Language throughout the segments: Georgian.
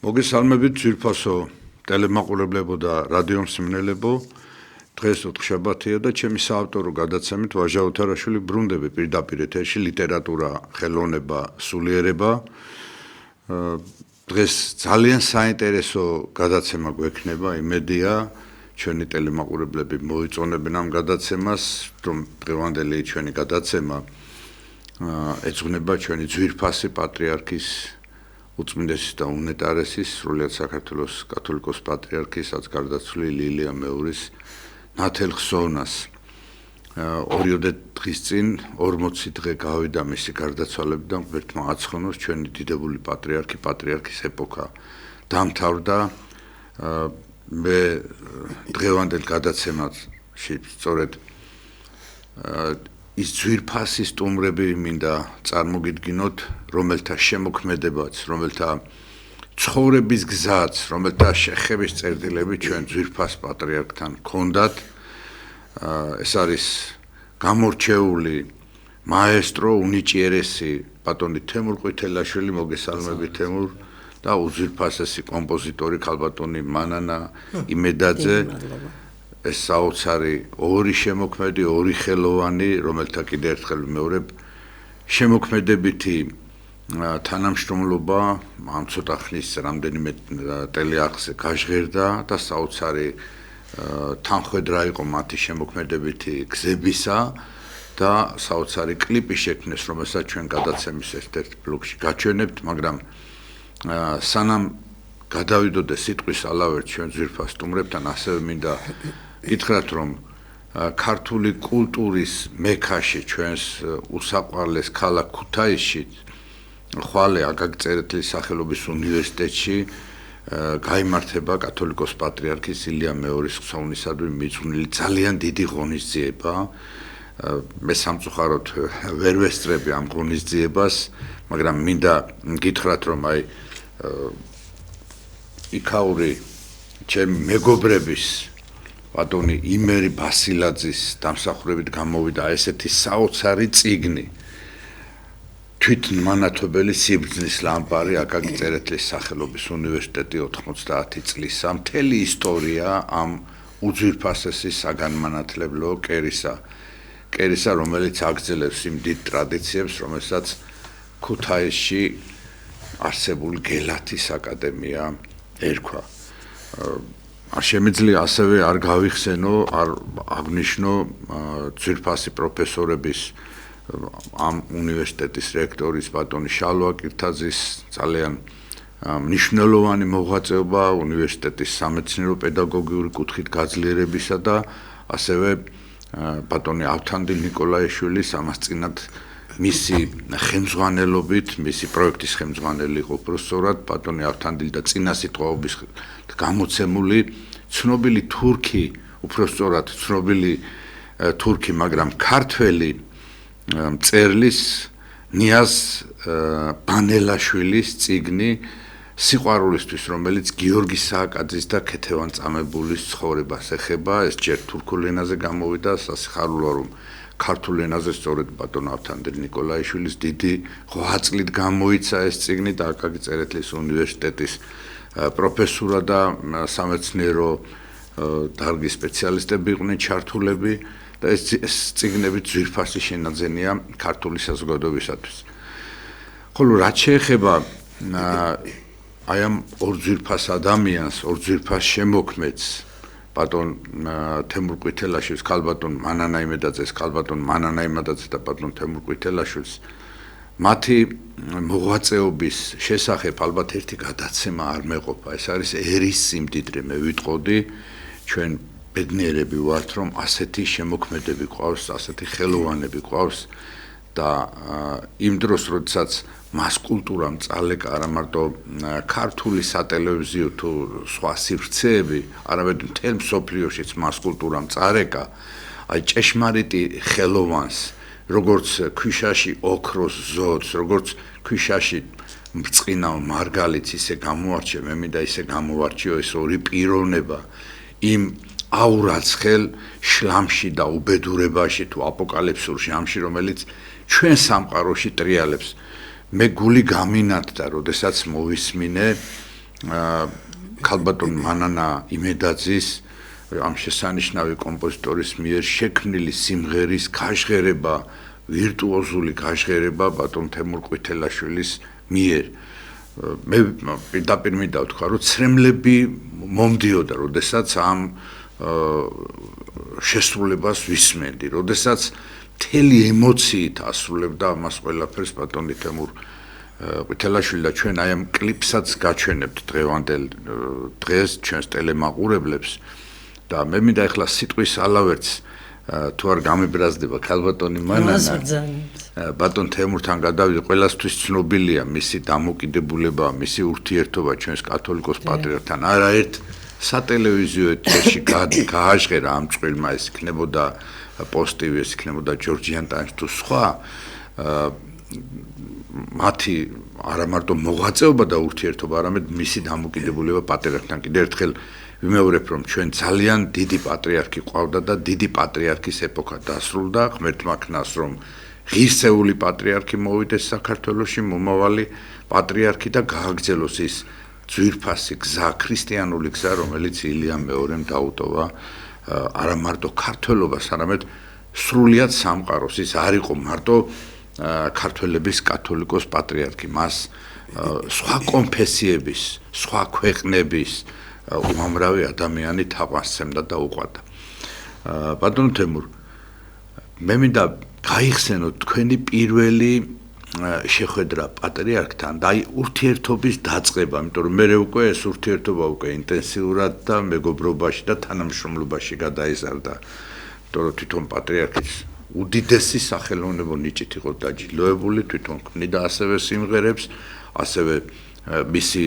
მოგესალმებით ძვირფასო ტელემაყურებლებო და რადიო მსმენელებო. დღეს ოთხშაბათია და ჩემი საავტორო გადაცემით ვაჟა ოთარაშვილი ბრუნდები პირდაპირ ეთერში ლიტერატურა, ხელოვნება, სულიერება. დღეს ძალიან საინტერესო გადაცემა გვექნება, იმედია ჩვენი ტელემაყურებლები მოიწონებენ ამ გადაცემას, რომ დღევანდელი ჩვენი გადაცემა ეძღვნება ჩვენი ძვირფასი პატრიარქის უწმინდესის და უნეტარესის სრულიად საქართველოს კათოლიკოს პატრიარქისაც გარდაცვლილი ლილია მეურის ნათელხსოვნას. 2 დღის წინ 40 დღე გავიდა მისი გარდაცვალებიდან ღმერთმა აცხონოს ჩვენი დიდებული პატრიარქის ეპოქა დამთავრდა. მე დღევანდელ გადაცემაში სწორედ ის ძვირფასი სტუმრები მინდა წარმოგიდგინოთ, რომელთა შემოქმედებაც, რომელთა ცხოვრების გზაც, რომელთა შეხების წერტილები ჩვენ ძვირფას პატრიარქთან ჰქონდათ. ეს არის გამორჩეული მაესტრო უნიჭიერესი ბატონი თემურ ყვითელაშვილი, მოგესალმებით თემურ, და უძვირფასესი კომპოზიტორი ქალბატონი მანანა იმედაძე. ეს საოცარი ორი შემოქმედი, ორი ხელოვანი, რომელთა კიდევ ერთხელ ვიმეორებ, შემოქმედებითი თანამშრომლობა ამ ცოტა ხნის რამდენიმე ტელეარხზე გაჟღერდა და საოცარი თანხwebdriver იყო მათი შემოქმედებითი გზებისა და საოცარი კლიპი შექმნეს, რომელსაც ჩვენ გადაცემის ერთ-ერთ ბლოგში გაჩვენებთ, მაგრამ სანამ გადავიდოდე სიტყვის ალავერთ ჩვენ ძვირფას სტუმრებთან, ასევე მინდა გითხრათ, რომ ქართული კულტურის მექაში, ჩვენს უსაყვარლეს ქალაქ ქუთაისში, ხვალე აკაკი წერეთლის სახელობის უნივერსიტეტში გაიმართება კათოლიკოს პატრიარქის ილია მეურის ხსოვნისადმი მიძღვნილი ძალიან დიდი ღონისძიება. მე სამწუხაროდ ვერ ვესწრები ამ ღონისძიებას, მაგრამ მინდა გითხრათ, რომ იქაური ჩემი მეგობრების ბატონი იმერი ბასილაძის დამსახურებით გამოვიდა ესეთი საოცარი წიგნი, თვითმანათობელი სიბრძნის ლამპარი აკაკი წერეთლის სახელობის უნივერსიტეტი 90 წლისა, მთელი ისტორია ამ უძვირფასესი საგანმანათლებლო კერისა, რომელიც აგრძელებს იმ დიდ ტრადიციებს, რომელსაც ქუთაისში არსებული გელათის აკადემია ერქვა. არ შემიძლია ასევე არ გავიხსენო, არ აღნიშნო ძვირფასი პროფესორების ამ უნივერსიტეტის რექტორის ბატონი შალვა კირთაძის ძალიან მნიშვნელოვანი მოღვაწეობა უნივერსიტეტის სამეცნიერო პედაგოგიური კუთხით გაძლიერებისა და ასევე ბატონი ავთანდილ ნიკოლაიშვილის ამასწინად მისი ხელმძღვანელობით, მისი პროექტის ხელმძღვანელი იყო უბრალოდ ბატონი ავთანდილ და წინა სიტყვაობის გამოცემული ცნობილი თურქი, უბრალოდ ცნობილი თურქი, მაგრამ ქართველი მწერლის ნიაზ ბანელაშვილის წიგნი სიყვარულისთვის, რომელიც გიორგი სააკაძის და ქეთევან წამებულის ცხოვრებას ეხება. ეს ჯერ თურქულ ენაზე გამოვიდა, სასიხარულო რომ ქართულ ენაზე სწორედ ბატონ ავთანდილ ნიკოლაიშვილის დიდი ღვაწლით გამოიცა ეს წიგნი და აკაკი წერეთლის უნივერსიტეტის პროფესურა და სამეცნიერო დარგის სპეციალისტები იყვნენ ჩართულები და ეს წიგნები ძვირფასი შენაძენია ქართული საზოგადოებისათვის. ხოლო რაც შეეხება აი ამ ორ ძვირფას ადამიანს, ორ ძვირფას შემოქმედს, ბატონ თემურ ყვითელაშვილს, ქალბატონ მანანა იმედაძეს, ქალბატონ მანანა იმედაძეს და ბატონ თემურ ყვითელაშვილს, მათი მოღვაწეობის შესახებ ალბათ ერთი გადაცემა არ მეყოფა. ეს არის ერის სიმდიდრე, მე ვიტყოდი, ჩვენ ბედნიერები ვართ, რომ ასეთი შემოქმედები ყავს, ასეთი ხელოვანები ყავს და იმ დროს, როდესაც მას კულტურამ წალეკა არა მარტო ქართული სატელევიზიო თუ სხვა სივრცეები, არამედ მთელ მსოფლიოშიც მას კულტურამ წარეკა, აი ჭეშმარიტი ხელოვანს, როგორც ქვიშაში ოქროს ზოდს, როგორც ქვიშაში მწყინავ მარგალიტს ისე გამოარჩია, მე მინდა ისე გამოვარჩიო ეს ორი პიროვნება იმ აურაცხელ შლამში და უბედურებაში თუ აპოკალიფსურ ჟამში, რომელიც ჩვენ სამყაროში ტრიალებს. მე გული გამინათდა, როდესაც მოვისმინე ქალბატონ მანანა იმედაძის ამ შესანიშნავი კომპოზიტორის მიერ შექმნილი სიმღერის გაჟღერება, ვირტუოზული გაჟღერება ბატონ თემურ ყვითელაშვილის მიერ. მე პირდაპირ მინდა ვთქვა, რომ ცრემლები მომდიოდა, როდესაც ამ შესრულებას ვისმენდი, როდესაც მთელი ემოციით ასრულებდა ამას ყველაფერს ბატონი თემურ ყვითელაშვილი და ჩვენ აი ამ კლიპსაც გაჩვენებთ დღევანდელ დღეს ჩვენს ტელემაყურებლებს და მე მინდა ახლა სიტყვის ალავერც თუ არ გამებრაზდება ქალბატონი მანანა ბატონ თემურთან გადავიდე ყველასთვის ცნობილია მისი დამოკიდებულება, მისი ურთიერთობა ჩვენს კათოლიკოს პატრიარქთან არაერთ სატელევიზიო ეთერში გააჟღერა ამ წყვილმა ეს იქნებოდა პოსტივი ეს იქნებოდა ჯორჯიანტანში თუ სხვა მათი არა მარტო მოღვაწეობა და ურთიერთობა, არამედ მისი დამოკიდებულება პატრიარქთან. კიდევ ერთხელ ვიმეორებ, რომ ჩვენ ძალიან დიდი პატრიარქი ყავდა და დიდი პატრიარქის ეპოქა დასრულდა. ღმერთმა ქნას, რომ ღირსეული პატრიარქი მოვიდეს საქართველოში, მომავალი პატრიარქი და გააგრძელოს ის ძვირფასი გზა, ქრისტიანული გზა, რომელიც ილიამ მეორემ დაუტოვა არა მარტო ქართველობას, არამედ სრულიად სამყაროს. ის არ იყო მარტო ქართველების კათოლიკოს პატრიარქი, მას სხვა კონფესიების, სხვა ქვეყნების უამრავი ადამიანი თაყვანსცემდა და უყვარდა. ბატონო თემურ, მე მინდა გაიხსენოთ თქვენი პირველი შეხვედრა პატრიარქთან და აი ურთიერთობის დაწყება, იმიტომ რომ მე უკვე ეს ურთიერთობა უკვე ინტენსიურად და მეგობრობაში და თანამშრომლობაში გადაიზარდა. იმიტომ რომ თვითონ პატრიარქის უდიდესი სახელოვნებო ნიჭით იყო დაჯილდოებული, თვითონ ქმნიდა ასევე სიმღერებს, ასევე მისი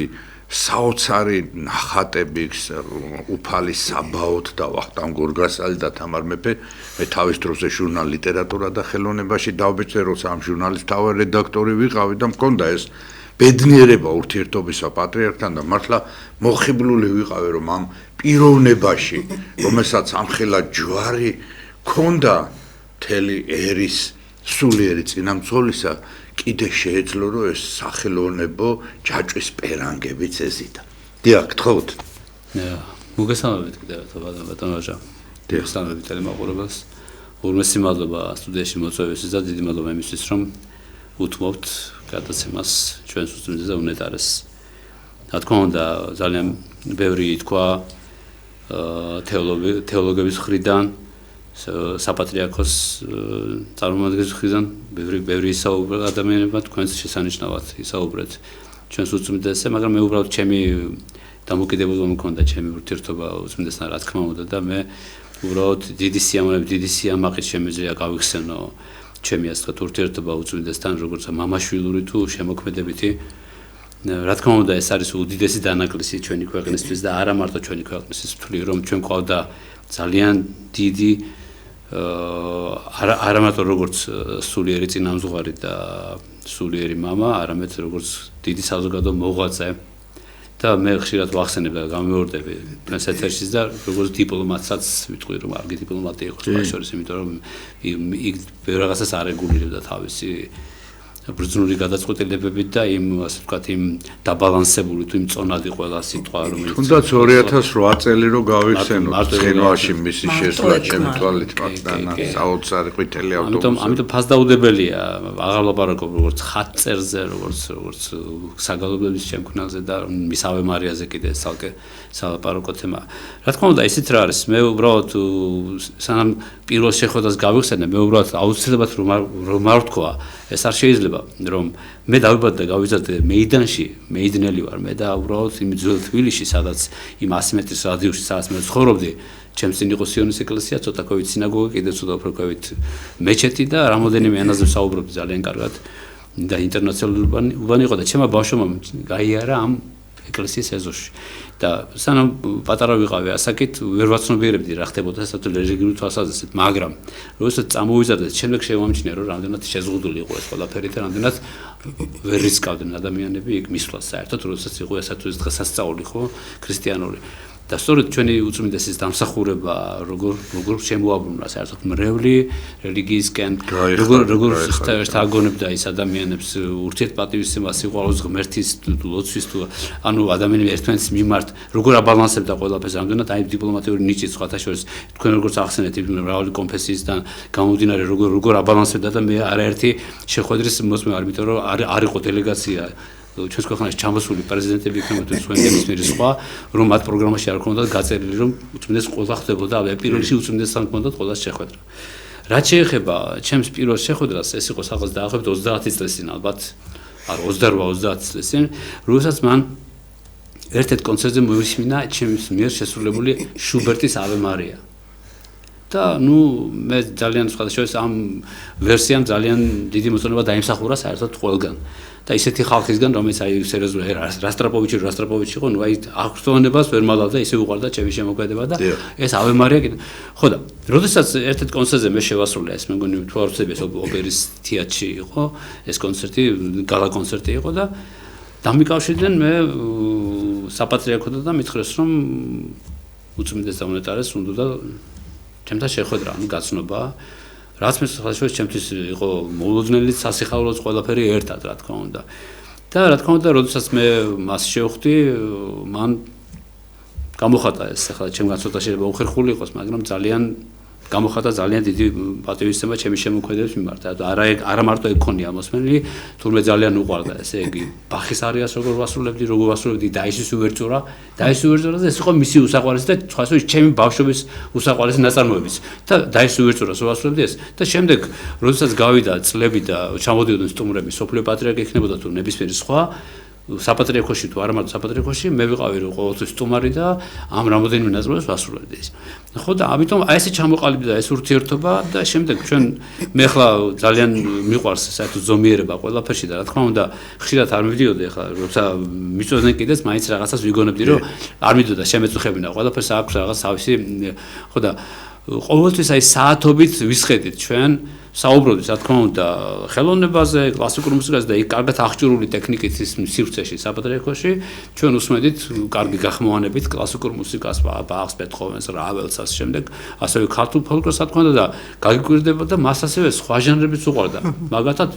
საოცარი ნახატები უფალი საბაოდ და ვახტანგ გორგასალი და თამარ მეფე მე თავის დროზე ჟურნალ ლიტერატურა და ხელოვნებაში დავბეჭდე, როცა ამ ჟურნალის თავი რედაქტორი ვიყავი და მქონდა ეს ბედნიერება ურთიერთობისა პატრიარქთან და მართლა მოხიბლული ვიყავი, რომ ამ პიროვნებაში, რომელსაც ამხელა ჯვარი ქონდა მთელი ერის სულიერი წინამძღოლისა, კიდე შეეძლო, რომ ეს სახელოვნებო ჯაჭვის პერანგებიც ეზიდა. დიახ, გთხოვთ. მოგესალმებით კიდევ ბატონო ვაჟა. მოგესალმებით ტელემაყურებელს. ურმესი მადლობა სტუდიაში მოწვევისთვის და დიდი მადლობა იმისთვის, რომ უთმობთ გადაცემას ჩვენს უსწრებს და უნეტარეს. რა თქმა უნდა, ძალიან ბევრი თქვა თეოლოგების მხრიდან, საპატრიარქოს წარმომადგენლების მხრიდან, ბევრი ისაუბრა ადამიანებმა თქვენს შესანიშნავად ისაუბრეთ ჩვენს უსწრებსზე, მაგრამ მე უბრალოდ ჩემი დამოკიდებულება მქონდა, ჩემი ურთიერთობა უსწრებსთან, რა თქმა უნდა და მე უბრალოდ დიდი სიამოვნებით, დიდი სიამაყით შემიძლია გავიხსენო ჩემი ასე ვთქვათ ურთიერთობა უსწრებსთან, როგორც მამაშვილური თუ შემოქმედებითი. რა თქმა უნდა, ეს არის უდიდესი დანაკლისი ჩვენი ქვეყნისთვის და არა მარტო ჩვენი ქვეყნისთვის, ვთვლი რომ ჩვენ ყავდა ძალიან დიდი არა მარტო როგორც სულიერი წინამძღვარი და სულიერი მამა, არამედ როგორც დიდი საზოგადო მოღვაწე და მე ხშირად ვახსენებ და გამეორდები თქვენს ეთერშიც და როგორც დიპლომატსაც ვიტყვი, რომ არგი დიპლომატი იყოს შორის, იმიტომ რომ იქ ბევრ რაღაცას არ რეგულირებდა თავისი ბრძნული გადაწყვეტილებებით და იმ ასე ვთქვათ იმ დაბალანსებული თუ იმ წონადი ყველა სიტყვა რომელიც თუნდაც 2008 წელი რო გავიხსენოთ ხილვაში მისი შესვლა ჩემი თვალით პარტანა საოცარი ყვითელი ავტობუსი. ამიტომ ფასდაუდებელია აღარ ლაპარაკობ როგორც ხატწერზე, როგორც საგალობლების შემქმნელზე და მის ავე მარიაზე კიდე ცალკე სალაპარაკო თემა. რა თქმა უნდა, ისიც რა არის, მე უბრალოდ სანამ პირველ შეხვედრას გავიხსენე, მე უბრალოდ აუცილებლად რომ არ ვთქვა, ეს არ შეიძლება რომ მე დავიბადე და გავიზარდე მეიდანში, მეიდნელი ვარ მე და უბრალოდ იმ ძველ თბილისში, სადაც იმ 100 მეტრის რადიუსში, სადაც მე ცხოვრობდი, ჩემს წინ იყო სიონის ეკლესია, ცოტა კვებით სინაგოგა, კიდევ ცოტა უფრო კვებით მეჩეთი და რამოდენიმე ენაზე საუბრობდი ძალიან კარგად და ინტერნაციონალური უბანი იყო და ჩემმა ბავშვმა გაიარა ამ ეკლესიის ეზოში. და სანამ პატარა ვიყავი ასაკით, ვერ ვაცნობიერებდი რა ხდებოდა საერთოდ რელიგიური თვალსაზრისით, მაგრამ როდესაც წამოვიზარდე, შემდეგ შევამჩნია, რომ რამდენად შეზღუდული იყო ეს ყველაფერი და რამდენად ვერ რისკავდნენ ადამიანები იქ მისვლას საერთოდ, როდესაც იყო ესა თუ ეს დღესასწაული ხო, ქრისტიანული. და სწორედ ჩვენი უწმინდესის დამსახურება როგორ შემოაბრუნა საერთოდ მრევლი რელიგიისკენ როგორ შთაგონებდა ის ადამიანებს ურთიერთპატივისცემას სიყვარულს ღმერთის ლოცვის თუ ანუ ადამიანები ერთმანეთის მიმართ როგორ აბალანსებდა ყველაფერს ამდენად აი დიპლომატიური ნიჭით სხვათა შორის თქვენ როგორც ახსენეთ მრავალი კონფესიისგან გამომდინარე როგორ აბალანსებდა და მე არაერთი შეხვედრის მოსმენა არ იმიტომ რომ არ იყო დელეგაცია ჩვენს ქვეყანაში ჩამოსული პრეზიდენტები იქნებოდა თუ სხვა ნებისმიერი სხვა რომ მათ პროგრამაში არ ქონდათ გაწერილი რომ უწმინდეს ყველა ხდებოდა პირველ რიგში უწმინდესთან ქონდათ ყველა შეხვედრა რაც შეეხება ჩემს პირველ შეხვედრას ეს იყო რაღაც დაახლოებით 30 წლის წინ ალბათ არ 28-30 წლის წინ როდესაც მან ერთ-ერთ კონცერტზე მოისმინა ჩემს მიერ შესრულებული შუბერტის ave maria და ნუ მე ძალიან სხვადასხვა ამ ვერსიამ ძალიან დიდი მოწონება დაიმსახურა საერთოდ ყველგან და ისეთი ხალხისგან რომელიც აი სერიოზულად რასტრაპოვიჩი იყო ნუ აი აღწონებას ვერ მალავდა ისე უყარდა ჩემი შემოქმედება და ეს ave maria ხო და როდესაც ერთ-ერთ კონცერტზე მე შევასრულე ეს მე მგონი თუ არ ვცდები ეს ოპერის თეატრში იყო ეს კონცერტი გალა კონცერტი იყო და დამიკავშირდნენ მე საპატრიარქოდან და მითხრეს რომ უწმინდეს დაუნეტარეს უნდა ჩემთან შეხვედრა ანუ გაცნობა რაც მე ხალხში ჩემთვის იყო მოულოდნელი სასიხარულოც ყველაფერი ერთად რა თქმა უნდა და რა თქმა უნდა როდესაც მე მას შევხვდი მან გამოხატა ეს ახლა ჩემგან ცოტა შეიძლება უხერხული იყოს მაგრამ ძალიან გამოხატა ძალიან დიდი პატივისცემა ჩემი შემოქმედების მიმართ და არა მარტო ეგ ქონია მოსმენილი თურმე ძალიან უყვარდა ესე იგი ბახის არიას როგორ ვასრულებდი და ისის უვერტურა და ეს იყო მისი უსაყვარლესი და სხვათა ჩემი ბავშვობის უსაყვარლესი ნაწარმოებიც და ის უვერტურას ვასრულებდი ეს და შემდეგ როდესაც გავიდა წლები და ჩამოდიოდნენ სტუმრები სოფლიო პატრიარქი იქნებოდა თუ ნებისმიერი სხვა საპატრიარქოში თუ არა მარტო საპატრიარქოში მე ვიყავი რომ ყოველთვის სტუმარი და ამ რამოდენიმე ნაწარმოებს ვასრულებდი ეს. ხო და ამიტომ აი ესე ჩამოყალიბდა ეს ურთიერთობა და შემდეგ ჩვენ მე ახლა ძალიან მიყვარს საერთოდ ზომიერება ყველაფერში და რა თქმა უნდა ხშირად არ მივდიოდი ახლა როცა მიწოდნენ კიდეც მაინც რაღაცას ვიგონებდი რომ არ მიდოდა შემეწუხებინა ყველაფერს აქვს რაღაც თავისი ხო და ყოველთვის აი საათობით ვისხედით ჩვენ საუბრობთ რა თქმა უნდა ხელოვნებაზე, კლასიკურ მუსიკაზე და იქ კარგად აღჭურვილი ტექნიკით ის სივრცეში საპატრიარქოში ჩვენ უსმენდით კარგი გახმოვანებით კლასიკურ მუსიკას, ბახს, ბეთჰოვენს, რაველს ასე შემდეგ, ასევე ქართულ ფოლკლორს რა თქმა უნდა და გაგიკვირდება და მას ასევე სხვა ჟანრებიც უყვარდა. მაგალითად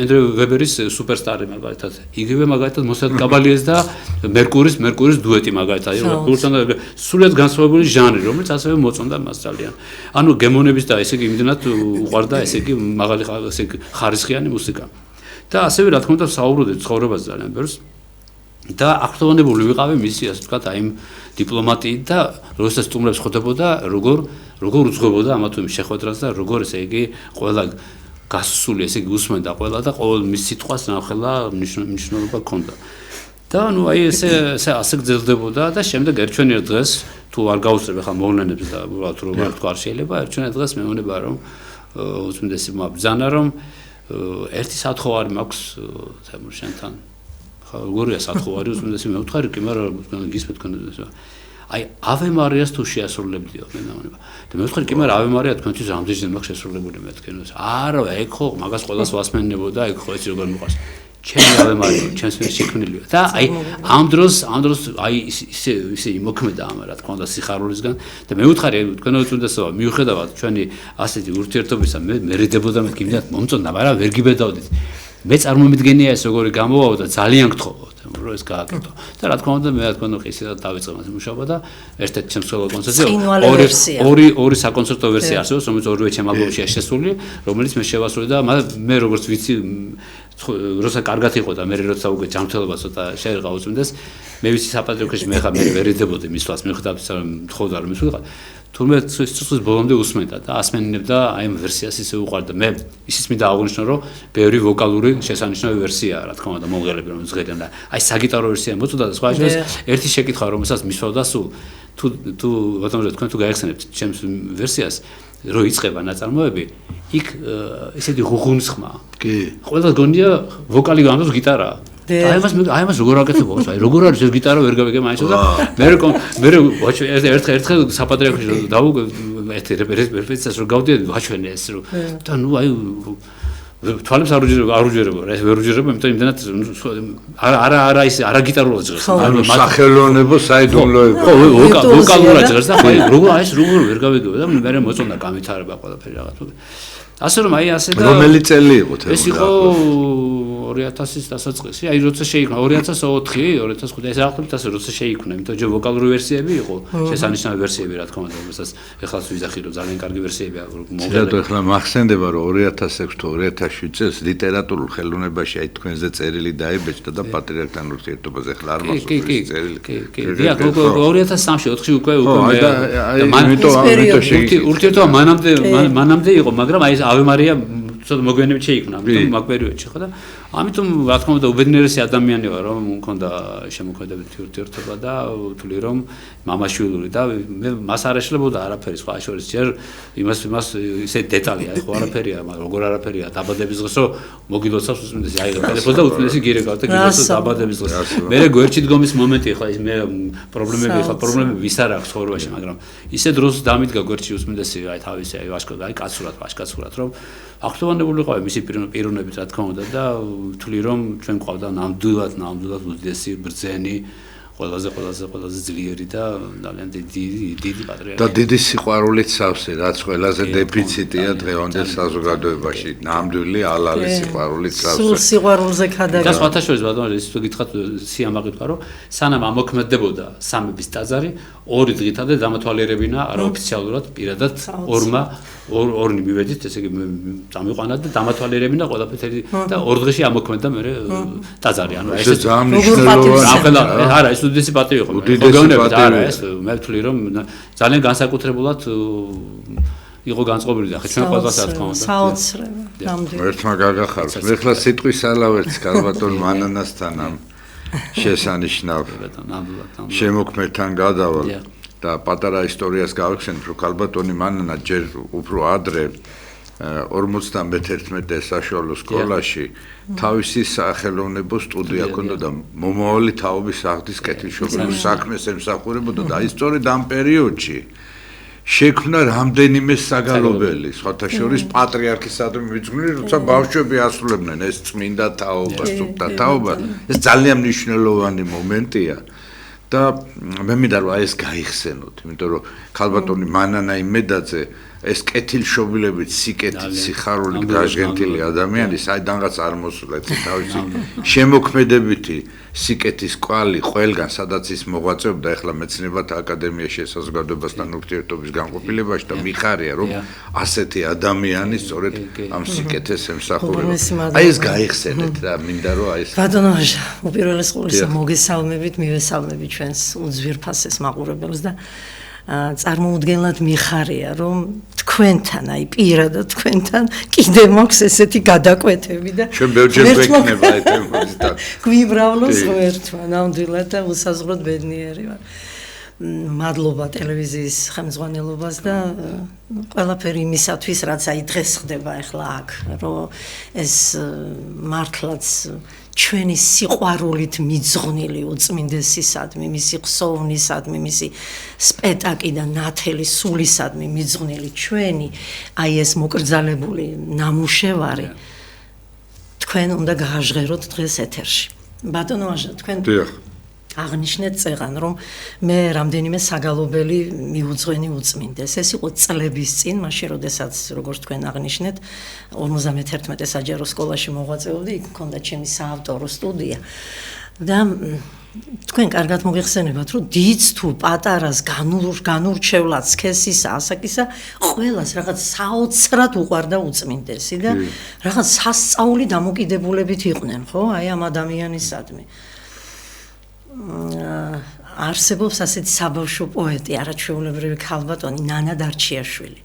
ენდრე ვებერის სუპერსტარი მაგალითად, იგივე მაგალითად მოსად კაბალიეს და მერკურის დუეტი მაგალითად, სრულიად განსხვავებული ჟანრი, რომელიც ასევე მოწონდა მას ძალიან. ანუ გემონების და ესე იგი იმდენად უყვარდა ესე იგი მაღალი ესე ხარისხიანი მუსიკა. და ასევე რა თქმა უნდა საუბრობდით ცხოვრებაზე ძალიან ბევრს და აქტუალურებული ვიყავი მისი ასე ვთქვათ აი დიპლომატიით და როდესაც სტუმრებს ხვდებოდა როგორ უძღვებოდა ამა თუ იმ შეხვედრას და როგორ ესე იგი ყველა გასული ესე იგი უსმენდა ყველა და ყოველ მის სიტყვას ნახელა მნიშვნელობა ჰქონდა. და ნუ აი ესე ასე გრძელდებოდა და შემდეგ ერთვენიერ დღეს თუ არ გაუსწრებ ახლა მოვლენებს და უბრალოდ რომ არ თქვა არ შეიძლება ერთვენიერ დღეს მე მგონება რომ უწმინდესი მაბრძანა რომ ერთი სათხოვარი მაქვს თემურ შენთან ხა როგორია სათხოვარი უწმინდესი მე ვთხარი კი მაგრამ გისმენთ თქვენ აი ave marias თუ შეასრულებდიო მე მგონება და მე ვთხარი კი მაგრამ ave maria თქვენთვის ამდენჯერ მაქვს შესრულებული მე თქვენს არა ეგ ხო მაგას ყველას ვასმენებოდა ეგ ხო ეს როგორ მიყვარს ჩემი ave maria ჩემს მიერ შექმნილია და აი ამ დროს აი ისე იმოქმედა ამ რა თქმა უნდა სიხარულისგან და მე ვუთხარი თქვენ უწუნდესობა მიუხედავად ჩვენი ასეთი ურთიერთობისა მე მერიდებოდა მეთქი მომწონდა მაგრამ ვერ გიბედავდით მე წარმომიდგენია ეს როგორი გამოვაო და ძალიან გთხოვოთ რომ ეს გააკეთო და რა თქმა უნდა მე რა თქმა უნდა ისედაც დავიწყე მას მუშაობა და ერთ-ერთ ჩემს სოლო კონცერტზე ორი საკონცერტო ვერსია არსებობს რომელიც ორივე ჩემ ალბომშია შესული რომელიც მე შევასრულე და მე როგორც ვიცი როცა კარგად იყო და მე როცა უკვე ჯანმრთელობა ცოტა შეერღა უწმინდეს მე ვიცი საპატრიარქოში მე ხა მე ვერიდებოდი მისვლას მიუხედავად იმისა რომ თხოვდა რომ მისვლა თუმცა ცოცხლის ბოლომდე უსმენდა და ასმენინებდა აი ამ ვერსიას ისე უყვარდა მე ისიც მინდა აღვნიშნო რომ ბევრი ვოკალური შესანიშნავი ვერსიაა რა თქმა უნდა მომღერლები რომ ზღერენ და აი საგიტარო ვერსია მოწოდა და სხვა შეიძლება ერთი შეკითხვა რომელსაც მისვავდა სულ თუ ბატონო თქვენ თუ გაიხსენებთ ჩემს ვერსიას რო იწყება ნაწარმოები იქ ესეთი ღუღუნსხმა კი ყველა გონია ვოკალი გამოს გიტარაა აი მას როგორ აკეთებავს აი როგორ არის ეს გიტარა ვერ გავიგე მაინც და მე ერთხელ საპატრიარქოში დავუგე ერთ რეპეტიციას რომ გავდიოდი ვაჩვენე ეს რომ და ნუ აი თვალებს არ უჯერებო, ეს ვერ უჯერებო, იმიტომ იმდანაც არა ის არა გიტარულად ჟღერს. ანუ სახელოვნებო საიდუმლოება. ხო, ვოკალურად ჟღერს და ხო, როგორ ვერ გავიგებო და მე მოწონდა გამithარება ყველაფერი რაღაცა. ასე რომ აი ასე და რომელი წელი იყო თემა? ეს იყო 2000-ის დასაწყისი, აი როცა შეიქმნა 2004, 2005 ეს აღნიშნეთ ასე როცა შეიქმნა, იმიტომ რომ ვოკალური ვერსიები იყო, შესანიშნავი ვერსიები რა თქმა უნდა, რომელსაც ეხლაც ვიზახი რომ ძალიან კარგი ვერსიებია მოგედა. ეხლა მახსენდება რომ 2006 თუ 2007 წელს ლიტერატურულ ხელოვნებაში აი თქვენზე წერილი დაიბეჭდა და პატრიარქთან ურთიერთობაზე ეხლა არ მახსოვს ეს წერილი. კი, დიახ, 2003-3 4 უკვე ურთიერთობა მანამდე იყო, მაგრამ აი ავე მარია ცოტა მოგვიანებით შეიქმნა, ამიტომ მაგ პერიოდში ხო და ამიტომ რა თქმა უნდა უბედნიერესი ადამიანი ვარ რომ მქონდა შემოქმედებითი ურთიერთობა და ვთვლი რომ მამაშვილური და მე მას არ ეშლებოდა არაფერი სხვა შორის ჯერ იმას ისე დეტალი აი ხო არაფერია მაგრამ როგორ არაფერია დაბადების დღეს რომ მოგილოცავს უწმინდესი აი ტელეფონს და უწმინდესი გირეკავ და გილოცავს დაბადების დღეს მე გვერდში დგომის მომენტი ხო ის მე პრობლემები ვის არ აქვს ცხოვრებაში მაგრამ ისე დროს დამიდგა გვერდში უწმინდესი აი თავისი აი ვაშკაცურად რომ აქტუალურული ყავი მისი პიროვნებით რა თქმა უნდა და ვთვლი რომ ჩვენ ყავდა ნამდვილად უდიდესი ბრძენი ყველაზე ძლიერი და ძალიან დიდი პატრიარქი და დიდი სიყვარულით სავსე რაც ყველაზე დეფიციტია დღევანდელ საზოგადოებაში ნამდვილი ალალი სიყვარულით სავსე სულ სიყვარულზე ქადაგება და სხვათა შორის ბატონო ის თუ გითხრათ სიამაყე თქვა რომ სანამ ამოქმედებოდა სამების ტაძარი ორი დღითადე დამათვალიერებინა არაოფიციალურად პირადად ორნი მივედით ესე იგი წამიყვანა და დამათვალიერებინა ყველაფერი და ორ დღეში ამოქმედა მე ტაძარი ანუ ეს ძალიან მნიშვნელოვანია არა ეს უდიდესი პატივი იყო მოგეუბნებით არა ეს მე ვთვლი რომ ძალიან განსაკუთრებულად იყო განწყობილი და ხე ჩვენ ყველას რა თქმა უნდა საოცრება ნამდვილად ერთმა გაგახარს მე ხლა სიტყვის ალავერts კარბატონ მანანასთან ამ შესანიშნავ შემოქმედთან გადავალ და პატარა ისტორიას გავიხსენებ რომ კარბატონი მანანა ჯერ უფრო ადრე 51 საშუალო სკოლაში თავისი სახელოვნებო სტუდია ჰქონდა და მომავალი თაობის აღდის კეთილშობილ საქმეს ემსახურებოდა და ის სწორედ ამ პერიოდში შექმნა რამდენიმე საგალობელი სხვათა შორის პატრიარქისადმი მიძღვნილი როცა ბავშვები ასრულებდნენ ეს წმინდა თაობა სუფთა თაობა ეს ძალიან მნიშვნელოვანი მომენტია და მე მინდა რომ აი ეს გაიხსენოთ იმიტომ რომ ქალბატონი მანანა იმედაძე ეს კეთილშობილებით სიკეთით სიხარულით გაჟღენთილი ადამიანი საიდანღაც არ მოსულეთ თავისი შემოქმედებითი სიკეთის კვალი ყველგან სადაც ის მოღვაწეობდა ეხლა მეცნიერებათა აკადემიაში საზოგადოებასთან ურთიერთობის განყოფილებაში და მიხარია რომ ასეთი ადამიანი სწორედ ამ სიკეთეს ემსახურება აი ეს გაიხსენეთ რა მინდა რომ აი ეს ბატონო უპირველეს ყოვლისა მოგესალმებით მივესალმებით ჩვენს უძვირფასეს მაყურებელს და წარმოუდგენლად მიხარია რომ თქვენთან აი პირადად თქვენთან კიდე მაქვს ესეთი გადაკვეთები და ჩვენ ბევრჯერ ვექნება აი თემის და გვიბრავლოს ღერთმა ნამდვილად და უსაზღვროდ ბედნიერი ვარ მადლობა ტელევიზიის ხელმძღვანელობას და ყველაფერი იმისათვის რაც აი დღეს ხდება ახლა აქ რომ ეს მართლაც ჩვენი სიყვარულით მიძღვნილი უწმინდესისადმი, მისი ხსოვნისადმი, მისი სპეტაკი და ნათელი სულისადმი მიძღვნილი ჩვენი, აი ეს მოკრძალებული ნამუშევარი თქვენ უნდა გააჟღეროთ დღეს ეთერში. ბატონო აჟა, თქვენ აღნიშნეთ წეღან, რომ მე რამდენიმე საგალობელი მიუძღვენი უწმინდეს. ეს იყო წლების წინ, მაშინ როდესაც როგორც თქვენ აღნიშნეთ, 51 საჯარო სკოლაში მოღვაწეობდი, იქ მქონდა ჩემი საავტორო სტუდია. და თქვენ კარგად მოგეხსენებათ, რომ დიდს თუ პატარას განურჩევლად სქესისა, ასაკისა, ყველას რაღაც საოცრად უყვარდა უწმინდესი და რაღაც სასწაული დამოკიდებულებით იყვნენ, ხო? აი ამ ადამიანისადმი. არსებობს ასეთი საბავშვო პოეტი, არაჩვეულებრივი ქალბატონი ნანა დარჩიაშვილი,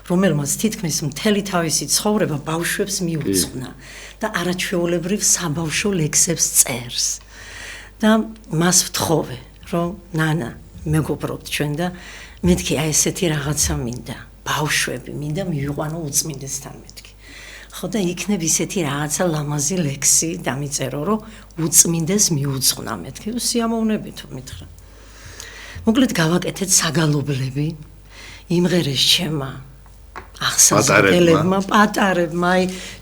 რომელმაც თითქმის მთელი თავისი ცხოვრება ბავშვებს მიუძღვნა და არაჩვეულებრივ საბავშვო ლექსებს წერს. და მას ვთხოვე, რომ ნანა, მეგობრობთ ჩვენ და მეთქი აი ესეთი რაღაცა მინდა, ბავშვები მინდა მივიყვანო უწმინდესთან მეთქი. ხო და იქნებ ისეთი რაღაცა ლამაზი ლექსი დამიწერო, რომ უწმინდეს მიუძღვნა მეთქი, სიამოვნებით მითხრა. მოკლედ გავაკეთეთ საგალობლები, იმღერეს ჩემმა ახსავსებელებმა, პატარებმა,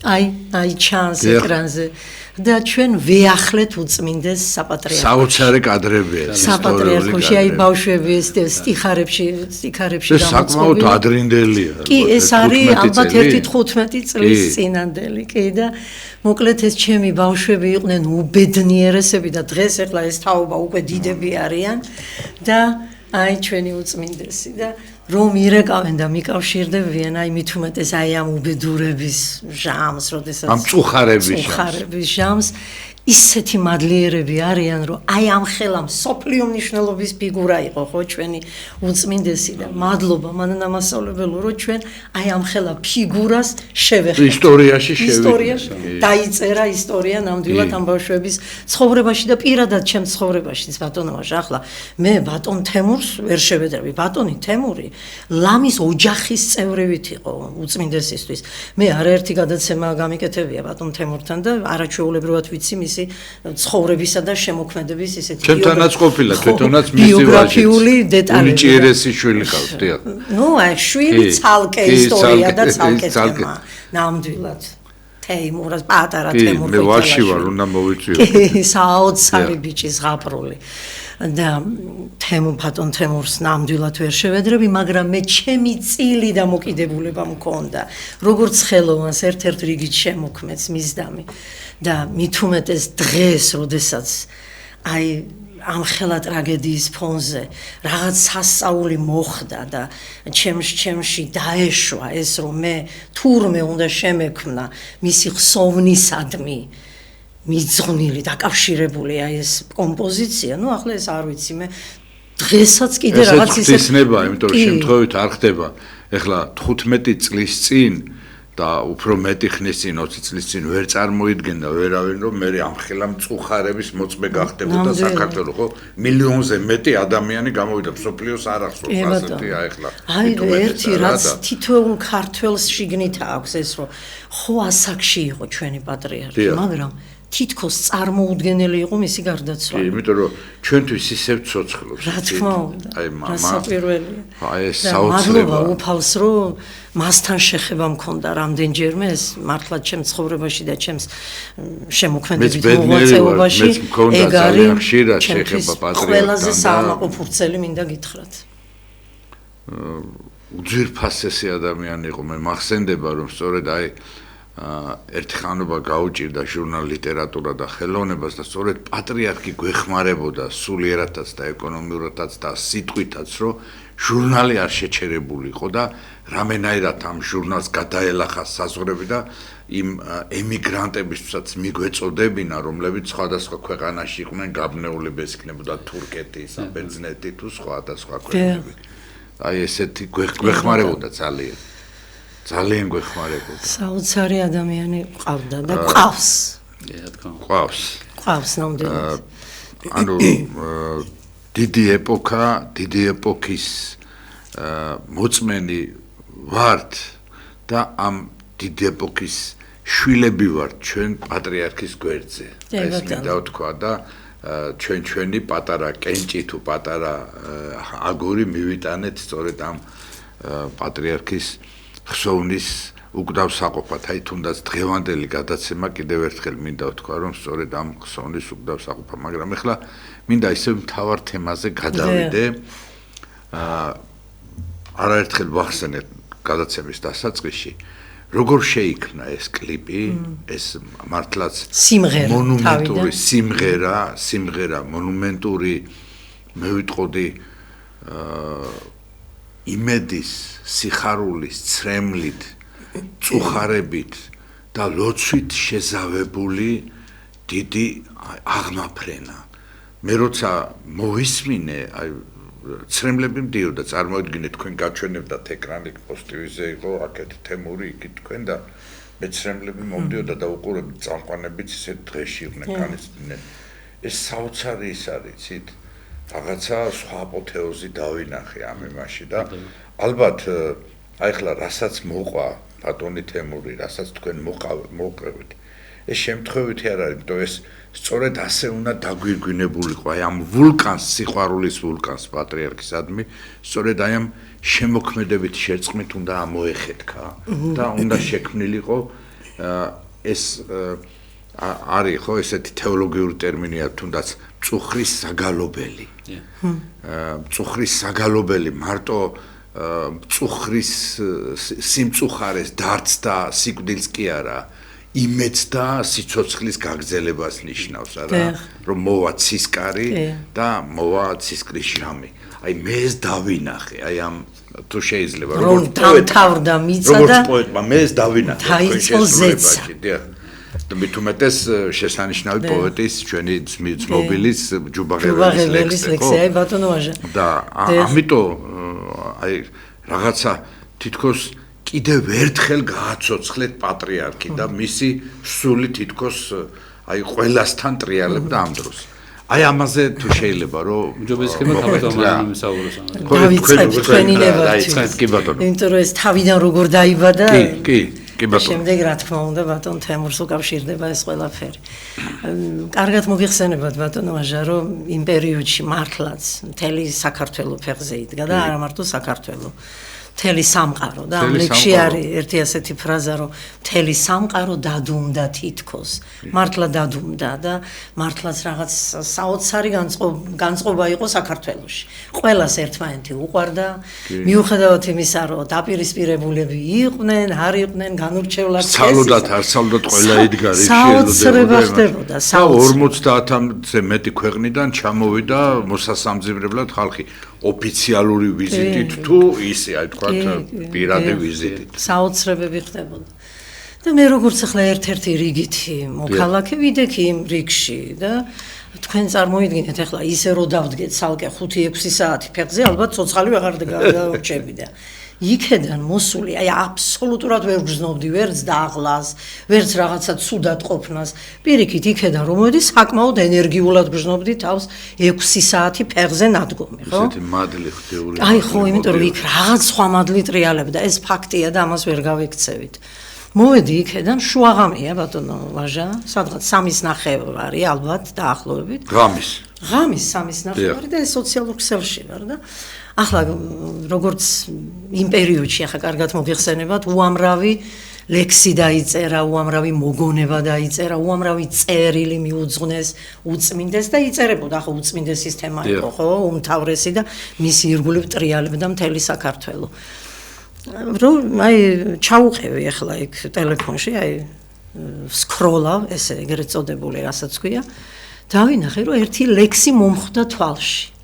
აი ჩანს ეკრანზე და ჩვენ ვეახლეთ უწმინდეს საპატრიარქოში. საოცარი კადრებია. საპატრიარქოში აი ბავშვები ეს სტიხარებში გამოწყობილი. საკმაოდ ადრინდელია. კი, ეს არის ალბათ 1-15 წლის წინანდელი, კი და მოკლედ ეს ჩემი ბავშვები იყვნენ უბედნიერესები და დღეს ახლა ეს თაობა უკვე დიდები არიან და აი ჩვენი უწმინდესი და რომ ირეკავენ და მიკავშირდებიან აი მით უმეტეს აი ამ უბედურების ჟამს, როდესაც ამ წუხარების ჟამს ისეთი მადლიერები არიან, რომ აი ამ ხელა მსოფლიო მნიშვნელობის ფიგურა იყო ხო ჩვენი უწმინდესი და მადლობა მან ამასწავლებელო, რომ ჩვენ აი ამ ხელა ფიგურას შევეხეთ. ისტორიაში დაიწერა ისტორია ნამდვილად ამ ბავშვების ცხოვრებაში და პირადად ჩემს ცხოვრებაშიც ბატონოაშ ახლა მე ბატონ თემურს ვერ შევედრები. ბატონი თემური ლამის ოჯახის წევრივით იყო უწმინდესისთვის. მე არაერთი გადაცემა გამიკეთებია ბატონ თემურთან და არაჩვეულებრივად ვიცი მისი ცხოვრებისა და შემოქმედების ისეთი ჩემთანაც ყოფილა თვითონაც მისი ბიოგრაფიული დეტალები. უნიჭიერესი შვილი ყავს, დიახ. ნუ აი შვილი ცალკე ისტორია და ცალკე თემა. ნამდვილად. თეიმურას პატარა თემურ მე ვაში ვარ, უნდა მოვიწვიო. საოცარი ბიჭი ზღაპრული. და ბატონ თემურს ნამდვილად ვერ შევედრები, მაგრამ მე ჩემი წილი და მოკიდებულება მქონდა. როგორც ხელოვანს ერთ-ერთ რიგით შემოქმედს მისდამი. და მით უმეტეს დღეს, როდესაც აი ამ ხელა ტრაგედიის ფონზე რაღაც სასწაული მოხდა და ჩემში დაეშვა ეს რომ მე თურმე უნდა შემექმნა მისი ხსოვნისადმი მიძღვნილი დაკავშირებული აი ეს კომპოზიცია, ნუ ახლა ეს არ ვიცი მე დღესაც კიდე რაღაც ისე ხსნება, იმიტომ რომ შემთხვევით არ ხდება. ეხლა 15 წლის წინ და უფრო მეტი ხნის წინ 20 წლის წინ ვერ წარმოიდგენდა ვერავინ რომ მე ამ ხელა მწუხარების მოწმე გახდებოდა საქართველოს ხო მილიონზე მეტი ადამიანი გამოვიდა მსოფლიოს არახსოვს ასეთი ახლა აი ერთი რაც თითოეულ ქართველს შიგნით აქვს ეს რომ ხო ასაკში იყო ჩვენი პატრიარქი მაგრამ თითქოს წარმოუდგენელი იყო მისი გარდაცვალება. კი, იმიტომ რომ ჩვენთვის ისევ ცოცხლობს. რა თქმა უნდა. აი მამა. სასაპირველია. აი ეს საოცრება. უფალს რომ მასთან შეხება მქონდა რამდენჯერმე ეს მართლა ჩემს ცხოვრებაში და ჩემს შემოქმედებით მოღვაწეობაში ეგ არის ხშირად შეხება პატრიარქთან. ყველაზე საამაყო ფურცელი მინდა გითხრათ. უძვირფასესი ადამიანი იყო, მე მახსენდება რომ სწორედ აი ერთი ხანობა გაუჭირდა ჟურნალ ლიტერატურა და ხელოვნებას და სწორედ პატრიარქი გვეხმარებოდა სულიერადაც და ეკონომიურადაც და სიტყვითაც რომ ჟურნალი არ შეჩერებული იყო და რამენაირად ამ ჟურნალს გადაელახა საზღვრები და იმ ემიგრანტებისაც მიგვეწოდებინა რომლებიც სხვადასხვა ქვეყანაში იყვნენ გაბნეული ბესქნებოდა თურქეთი, საბერძნეთი თუ სხვა ქვეყნები. აი ესეთი გვეხმარებოდა ძალიან. ძალიან გვეხმარებოდა. საოცარი ადამიანი ყავდა და ყავს. ყავს ნამდვილად. ანუ დიდი ეპოქის მოწმენი ვართ და ამ დიდი ეპოქის შვილები ვართ ჩვენ პატრიარქის გვერდზე. ეს მინდა ვთქვა და ჩვენი პატარა კენჭი თუ პატარა აგური მივიტანეთ სწორედ ამ პატრიარქის ხსოვნის უკდავსაყოფად, აი თუნდაც დღევანდელი გადაცემა კიდევ ერთხელ მინდა ვთქვა, რომ სწორედ ამ ხსოვნის უკდავსაყოფა, მაგრამ ეხლა მინდა ისევ მთავარ თემაზე გადავიდე. არაერთხელ ვახსენეთ გადაცემის დასაწყისში, როგორ შეიქმნა ეს კლიპი, ეს მართლაც მონუმენტური სიმღერა, მონუმენტური მე ვიტყოდი იმედის, სიხარულის, ცრემლით, წუხარებით და ლოცვით შეზავებული დიდი აღმაფრენა. მე როცა მოვისმინე, აი ცრემლები მდიოდა, წარმოიდგინეთ თქვენ გაჩვენებდათ ეკრანით პოსტივიზე იყო, აქეთ თემური, იქით თქვენ და მე ცრემლები მომდიოდა და უყურებთ წამყვანებიც ისე დღეში იყვნენ, განიცდიდნენ. ეს საოცარი ის არის, იცით? რაღაცა სხვა აპოთეოზი დავინახე ამ იმაში და ალბათ აი ახლა რასაც მოყვა ბატონი თემური, რასაც თქვენ მოყავთ, ეს შემთხვევითი არ არის, იმიტომ ეს სწორედ ასე უნდა დაგვირგვინებულიყო, აი ამ ვულკანს, სიყვარულის ვულკანს პატრიარქისადმი, სწორედ აი ამ შემოქმედებით შერწყმით უნდა ამოეხეთქა და უნდა შექმნილიყო ეს არის ხო ესეთი თეოლოგიური ტერმინია თუნდაც მწუხრის საგალობელი. მწუხრის საგალობელი მარტო მწუხრის სიმწუხარეს დარც და სიკვდილს კი არა, იმედს და სიცოცხლის გაგრძელებას ნიშნავს, არა, რომ მოვა ცისკარი და მოვა ცისკრის ჟამი. აი მე ეს დავინახე, აი ამ თუ შეიძლება როგორც თავდა მიწა და როგორც პოეტმა მე ეს დავინახე დაიწყო ზეცა. მით უმეტეს შესანიშნავი პოეტის ჩვენი ცნობილის ჯუბაღეველის ლექსი, ხო? აი ბატონო ვაჟა. და ამიტომ აი რაღაცა თითქოს კიდევ ერთხელ გააცოცხლეთ პატრიარქი და მისი სული თითქოს აი ყველასთან ტრიალებდა ამ დროს. აი ამაზე თუ შეიძლება რომ ჯობისქება თავდამაინი მსაუბროს ამაზე. დავიწყებთ თქვენი ნებართვით. კი ბატონო. იმიტომ რომ ეს თავიდან როგორ დაიბადა კი ბატონო. შემდეგ რა თქმა უნდა ბატონ თემურს უკავშირდება ეს ყველაფერი. კარგად მოგიხსენებათ ბატონო ვაჟა რომ იმ პერიოდში მართლაც მთელი საქართველოს ფეხზე იდგა და არა მარტო საქართველოს მთელი სამყარო და ამ ლექსში არის ერთი ასეთი ფრაზა რომ მთელი სამყარო დადუმდა თითქოს მართლა დადუმდა და მართლაც რაღაც საოცარი განწყობა იყო საქართველოში ყველას ერთმანეთი უყვარდა მიუხედავად იმისა რომ დაპირისპირებულები იყვნენ არ იყვნენ განურჩევლად სწავლობდათ არ სწავლობდათ ყველა ედგარი საოცრება ხდებოდა 50-ზე მეტი ქვეყნიდან ჩამოვიდა მოსასამძიმებლად ხალხი ოფიციალური ვიზიტით თუ ისე აი თქვა პირადი ვიზიტით. საოცრებები ხდებოდა. და მე როგორც ახლა ერთ-ერთი რიგითი მოქალაქე ვიდექი იმ რიგში და თქვენ წარმოიდგინეთ ახლა ისე რომ დავდგეთ ცალკე 5-6 საათი ფეხზე ალბათ ცოცხალი ვეღარ დაგვრჩებიდა. იქედან მოსული, აი აბსოლუტურად ვერ გრძნობდი ვერც დაღლას, ვერც რაღაცა ცუდად ყოფნას. პირიქით იქედან რომ მოდი საკმაოდ ენერგიულად გრძნობდი თავს 6 საათი ფეხზე ნადგომი, ხო? ესეთი მადლი ხდეული. აი ხო, იმიტომ რომ იქ რაღაც სხვა მადლი ტრიალებდა, ეს ფაქტია და ამას ვერ გავიქცევით. მოვედი იქედან შუაღამეა ბატონო ვაჟა, სადღაც 3:30 ალბათ დაახლოებით. ღამის 3:30 და სოციალურ ქსელში ვარ და ახლა როგორც იმ პერიოდში ახლა კარგად მოგიხსენებათ, უამრავი ლექსი დაიწერა, უამრავი მოგონება დაიწერა, უამრავი წერილი მიუძღვნეს, უწმინდეს და იწერებოდა, ახლა უწმინდესის თემა იყო, ხო, უმთავრესი და მისი ირგვლივ ტრიალებდა მთელი საქართველო. რომ აი ჩაუყევი ახლა იქ ტელეფონში, აი სკროლავ, ესე ეგრეთ წოდებული რასაც ქვია, დავინახე რომ ერთი ლექსი მომხვდა თვალში.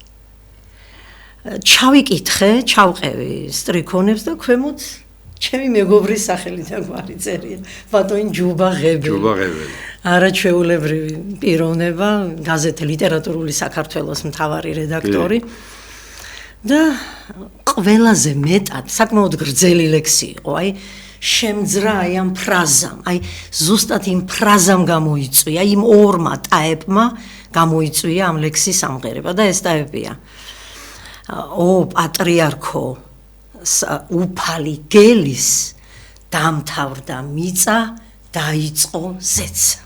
ჩავიკითხე, ჩავყევი სტრიქონებს და ქვემოთ ჩემი მეგობრის სახელით აგვარი წერია. ბატონი ჯუბაღებელი. არაჩვეულებრივი პიროვნება, გაზეთი ლიტერატურული საქართველოს მთავარი რედაქტორი. და ყველაზე მეტად საკმაოდ გრძელი ლექსი იყო, აი შემძრა აი ამ ფრაზამ, აი ზუსტად იმ ფრაზამ გამოიწვია, იმ ორმა ტაეპმა გამოიწვია ამ ლექსის ამღერება და ეს ტაეპია. ო პატრიარქო უფალი გელის დამთავრდა მიწა დაიწყო ზეცა.